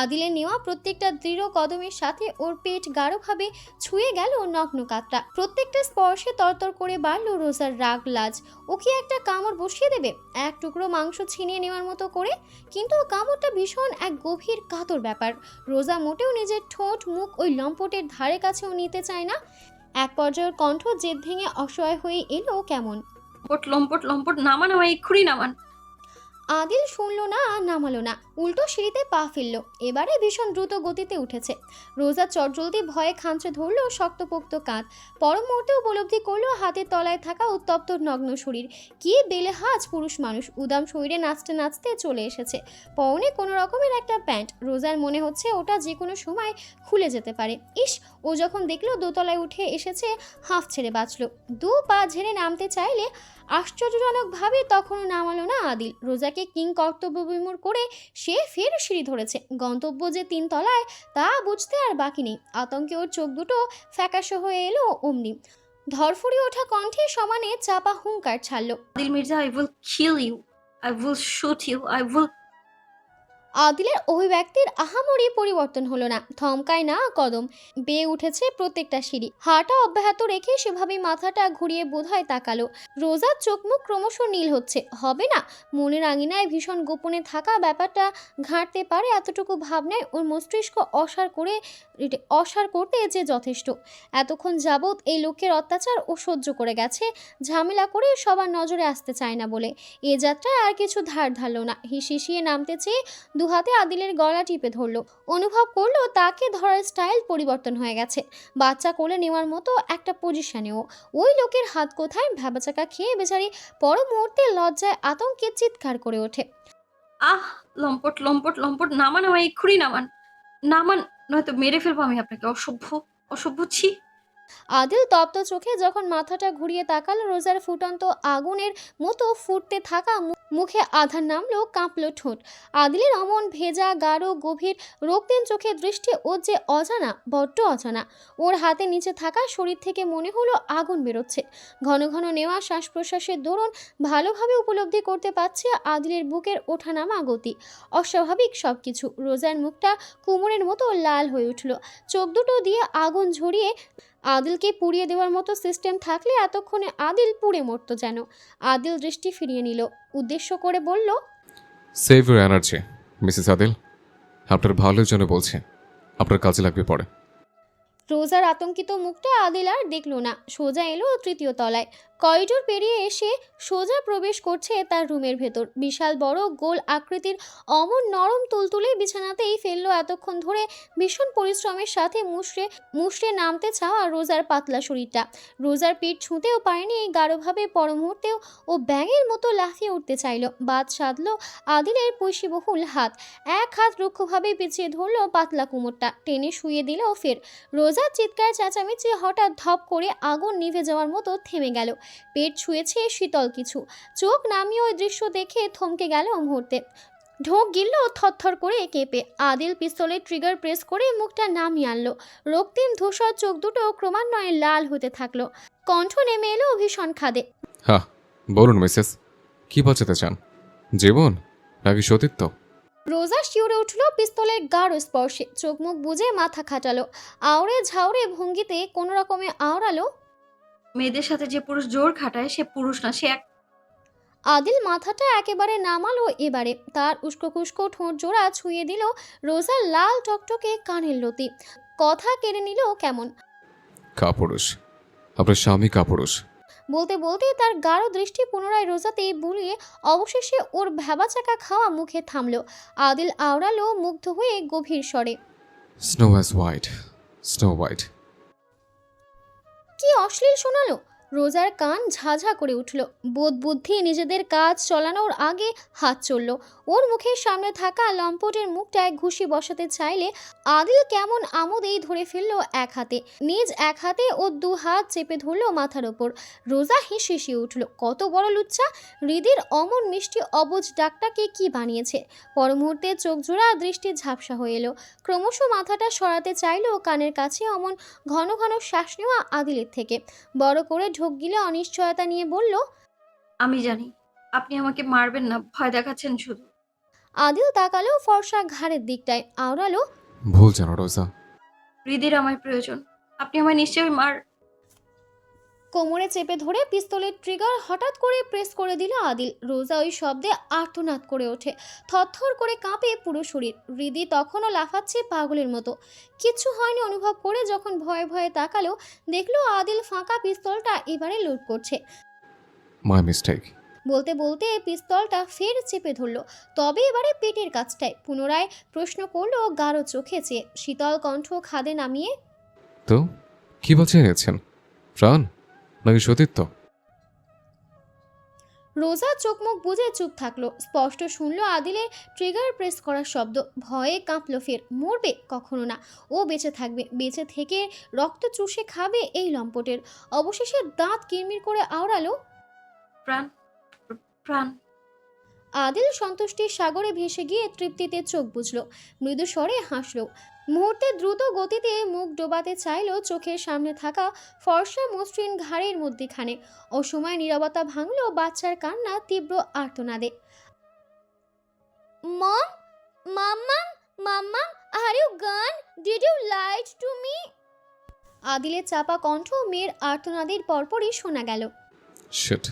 আদিলের নেওয়া প্রত্যেকটা দৃঢ় কদমের সাথে ওর পেট গাঢ়ভাবে ছুঁয়ে গেল নগ্ন কাতটা। প্রত্যেকটা স্পর্শে তরতর করে বাড়ল রোজার রাগ লাজ। ও কি একটা কামড় বসিয়ে দেবে এক টুকরো মাংস ছিনিয়ে নেওয়ার মতো করে? কিন্তু কামড়টা ভীষণ এক গভীর কাতর ব্যাপার। রোজা মোটেও নিজের ঠোঁট মুখ ওই লম্পটের ধারে কাছেও নিতে চায় না। এক পর্যায়ের কণ্ঠ জেদ ভেঙে অসহায় হয়ে এলো কেমন। লম্পট লম্পট, নামান আমায়, এক্ষুনি নামান। আদিল শুনল না, নামালো না, উল্টো সিঁড়িতে পা ফেললো। এবারে ভীষণ দ্রুত গতিতে উঠেছে। রোজা চটজলদি ভয়ে খাঁচড়ে ধরলো শক্তপোক্ত কাঁধ। পর মুহূর্তে উপলব্ধি করলো হাতের তলায় থাকা উত্তপ্ত নগ্ন শরীর। কি বেলেহাজ পুরুষ মানুষ, উদাম শরীরে নাচতে নাচতে চলে এসেছে। পরনে কোনো রকমের একটা প্যান্ট। রোজার মনে হচ্ছে ওটা যে কোনো সময় খুলে যেতে পারে। ইস, ও যখন দেখলো দোতলায় উঠে এসেছে হাঁফ ছেড়ে বাঁচল। 2 পা ঝেড়ে নামতে চাইলে আশ্চর্যজনকভাবে তখনও নামালো না আদিল। রোজাকে কিং কর্তব্য বিমূঢ় করে সে ফের সিঁড়ি ধরেছে। গন্তব্য যে 3 তলায় তা বুঝতে আর বাকি নেই। আতঙ্কে ওর চোখ দুটো ফ্যাকাশে হয়ে এলো অমনি। ধরফড়িয়ে ওঠা কণ্ঠে সমানে চাপা হুঙ্কার ছাড়ল। Adil Mirza, I will kill you, I will shoot you, I will. আদিলের অভিব্যক্তির আহামরি পরিবর্তন হলো না, থমকায় না কদম, বেয়ে উঠেছে প্রত্যেকটা সিঁড়ি। হাঁটা অব্যাহত রেখে সেভাবেই মাথাটা ঘুরিয়ে বোধহয় তাকালো। রোজার চোখ মুখ ক্রমশ নীল হচ্ছে। হবে না, মনের আঙিনায় ভীষণ গোপনে থাকা ব্যাপারটা ঘাঁটতে পারে এতটুকু ভাবনায় ওর মস্তিষ্ক অসার করতে যে যথেষ্ট। এতক্ষণ যাবৎ এই লোকের অত্যাচার ও সহ্য করে গেছে, ঝামেলা করে সবার নজরে আসতে চায় না বলে। এ যাত্রায় আর কিছু ধার ধারল না। হিসিয়ে নামতে চেয়ে দুহাতে আদিলের গলা টিপে ধরল। অনুভব করলো তাকে ধরার স্টাইল পরিবর্তন হয়ে গেছে, বাচ্চা কোলে নেওয়ার মতো একটা পজিশনেও। ওই লোকের হাত কোথায় ভ্যাবাচাকা খেয়ে বেচারি পর মুহূর্তে লজ্জায় আতঙ্কে চিৎকার করে ওঠে। আহ, লম্পট লম্পট লম্পট, নামান আমায়, এক্ষুনি নামান, নামান, নয়তো মেরে ফেলবো আমি আপনাকে। অসভ্য, অসভ্য, ছি। আদিল তপ্ত চোখে যখন মাথাটা ঘুরিয়ে তাকালো, রোজার ফুটন্ত আগুনের মতো ফুটতে থাকা মুখে আধার নামলো, কাঁপলো ঠোঁট। আদিলের অমন ভেজা গাঢ় গভীর রক্তিম চোখের দৃষ্টি ওর যে অজানা, বড্ড অজানা। ওর হাতে নিচে থাকা শরীর থেকে মনে হলো আগুন বেরোচ্ছে। ঘন ঘন নেওয়া শ্বাস প্রশ্বাসের দরুন ভালোভাবে উপলব্ধি করতে পারছে আদিলের বুকের ওঠানামা গতি, অস্বাভাবিক সব কিছু। রোজার মুখটা কুমোরের মতো লাল হয়ে উঠল, চোখ দুটো দিয়ে আগুন ঝরিয়ে আদিলকে পুড়িয়ে দেওয়ার মতো সিস্টেম থাকলে এতক্ষণে আদিল পুড়ে মরতো যেন। আদিল দৃষ্টি ফিরিয়ে নিল, উদ্দেশ্য করে বলল, save your energy Mrs Adil, আপনার ভালোর জন্য বলছি, আপনার কাজে লাগবে পড়ে। রোজার আতঙ্কিত মুখটা আদিল আর দেখলো না। সোজা এলো তৃতীয় তলায়, করিডোর পেরিয়ে এসে সোজা প্রবেশ করছে তার রুমের ভেতর। বিশাল বড় গোল আকৃতির অমন নরম তুলতুলে বিছানাতেই ফেললো এতক্ষণ ধরে ভীষণ পরিশ্রমের সাথে মুষড়ে নামতে চাওয়া রোজার পাতলা শরীরটা। রোজার পিঠ ছুঁতেও পারেনি এই গাঢ়ভাবে, পর মুহূর্তেও ও ব্যাঙের মতো লাফিয়ে উঠতে চাইল। বাদ সাধলো আদিলের পৈশীবহুল হাত, এক হাত রুক্ষভাবে পিছিয়ে ধরলো পাতলা কোমরটা, টেনে শুয়ে দিল ফের। রোজার চিৎকার চেঁচামেচি হঠাৎ ধপ করে আগুন নিভে যাওয়ার মতো থেমে গেল। পেট ছুঁয়েছে শীতল কিছু। চোখ নামিয়ে ওই দৃশ্য দেখে থমকে গেল মুহূর্তে, ঢোক গিলল থরথর করে কেঁপে। আদিল পিস্তলের ট্রিগার প্রেস করে মুখটা নামিয়ে আনলো। রক্তিম ধূসর চোখ দুটো ক্রমান্বয়ে লাল হতে থাকলো, কণ্ঠ নেমে এলো ভীষণ খাদে। হ্যাঁ বলুন মিসেস, কি বাঁচাতে চান, জীবন নাকি সতীত্ব? রোজা শিউরে উঠল পিস্তলের গাঢ় স্পর্শে, চোখ মুখ বুজে মাথা খাটালো, আওড়ে ঝাউড়ে ভঙ্গিতে কোনো রকমে আওড়ালো, মেয়েদের সাথে যে পুরুষ জোর খাটায় সে পুরুষ না, সে এক। আদিল মাথাটা একেবারে নামালো এবারে। তার উস্কো খুস্কো ঠোঁট জোড়া ছুঁয়ে দিল রোজার লাল টকটকে কানের লতি। কথা কেড়ে নিল কেমন। কাপুরুষ, আপনার স্বামী কাপুরুষ। বলতে বলতে তার গাঢ় দৃষ্টি পুনরায় রোজাতে বুলিয়ে অবশেষে ওর ভ্যাবাচাকা খাওয়া মুখে থামলো। আদিল আওড়ালো মুগ্ধ হয়ে গভীর স্বরে, snow as white, snow white. কি অশ্লীল শোনালো! রোজার কান ঝাঝা করে উঠল। বোধ বুদ্ধি নিজেদের কাজ চালানোর আগে হাত চলল। ওর মুখের সামনে থাকা লম্পটের মুখটায় ঘুষি বসাতে চাইলে আদিল কেমন আমোদেই ধরে ফেললো এক হাতে। নিজ এক হাতে ওর দু হাত চেপে ধরলো মাথার ওপর। রোজা হিসিয়ে উঠল, কত বড় লুচ্চা! হৃদির অমন মিষ্টি অবুঝ ডাকটাকে কি বানিয়েছে! পর মুহূর্তে চোখ জোড়া দৃষ্টি ঝাপসা হয়ে এলো। ক্রমশ মাথাটা সরাতে চাইলো কানের কাছে অমন ঘন ঘন শ্বাস নেওয়া আদিলের থেকে। বড় করে ঢোক গিলে অনিশ্চয়তা নিয়ে বলল, আমি জানি আপনি আমাকে মারবেন না, ভয় দেখাচ্ছেন শুধু। আদিল তাকালো ফর্সা ঘাড়ের দিকটায়, আওড়ালো, ভুল জানো রোজা, হৃদির আমার প্রয়োজন, আপনি আমায় নিশ্চয়ই কোমরে চেপে ধরে পিস্তলের ট্রিগার হঠাৎ করে প্রেস করে দিল আদিল। রোজা ওই শব্দে আর্তনাদ করে ওঠে, থরথর করে কাঁপে পুরো শরীর। হৃদি তখনও লাফাচ্ছে পাগলের মতো। কিচ্ছু হয়নি অনুভব করে যখন ভয়ে ভয়ে তাকালো, দেখলো আদিল ফাঁকা পিস্তলটা এবারে লোড করছে। My mistake. বলতে বলতে পিস্তলটা ফের চেপে ধরলো, তবে এবারে পেটের কাছটায়। পুনরায় প্রশ্ন করলো গাঢ় চোখে চেয়ে, শীতল কণ্ঠ খাদে নামিয়ে, তো কি বাঁচিয়ে এনেছেন, প্রাণ নাকি সতীত্ব? রোজা চোখ মুখ বুজে চুপ থাকলো। স্পষ্ট শুনলো আদিলের ট্রিগার প্রেস করার শব্দ। ভয়ে কাঁপলো ফের। মরবে? কখনো না, ও বেঁচে থাকবে। বেঁচে থেকে রক্ত চুষে খাবে এই লম্পটের। অবশেষে দাঁত কিরমির করে আওড়ালো, প্রাণ, প্রাণ। আদিল সন্তুষ্টির সাগরে ভেসে গিয়ে তৃপ্তিতে চোখ বুঝলো, মৃদু স্বরে হাসলো। মুহূর্তে দ্রুত গতিতে মুখ ডোবাতে চাইল চোখের সামনে থাকা ফর্সা মসৃণ ঘাড়ের মধ্যেখানে। অসময় নীরবতা ভাঙল বাচ্চার কান্না তীব্র আর্তনাদে। মম! মাম্মাম, মাম্মাম, are you gone? Did you lied to me? আদিলের চাপা কণ্ঠ মেয়ের আর্তনাদের পরপরই শোনা গেল। শিট।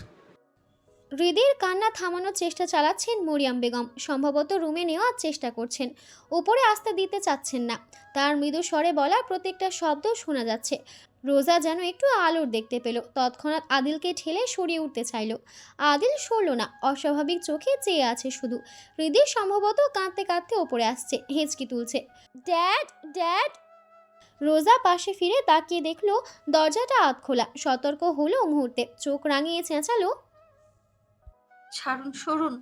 হৃদের কান্না থামানোর চেষ্টা চালাচ্ছেন মরিয়ম বেগম। সম্ভবত রুমে নেওয়ার চেষ্টা করছেন, উপরে আসতে দিতে চাচ্ছেন না। তার মৃদু স্বরে বলা প্রত্যেকটা শব্দ শোনা যাচ্ছে। রোজা যেন একটু আলোর দেখতে পেল, তৎক্ষণাৎ আদিলকে ঠেলে সরিয়ে উঠতে চাইল। আদিল সরল না, অস্বাভাবিক চোখে চেয়ে আছে শুধু। হৃদয় সম্ভবত কাঁদতে কাঁদতে ওপরে আসছে, হেঁচকি তুলছে। Dad, dad. রোজা পাশে ফিরে তাকিয়ে দেখলো দরজাটা আধ খোলা। সতর্ক হলো মুহূর্তে, চোখ রাঙিয়ে চেঁচালো, ছাড়ুন, সরুন।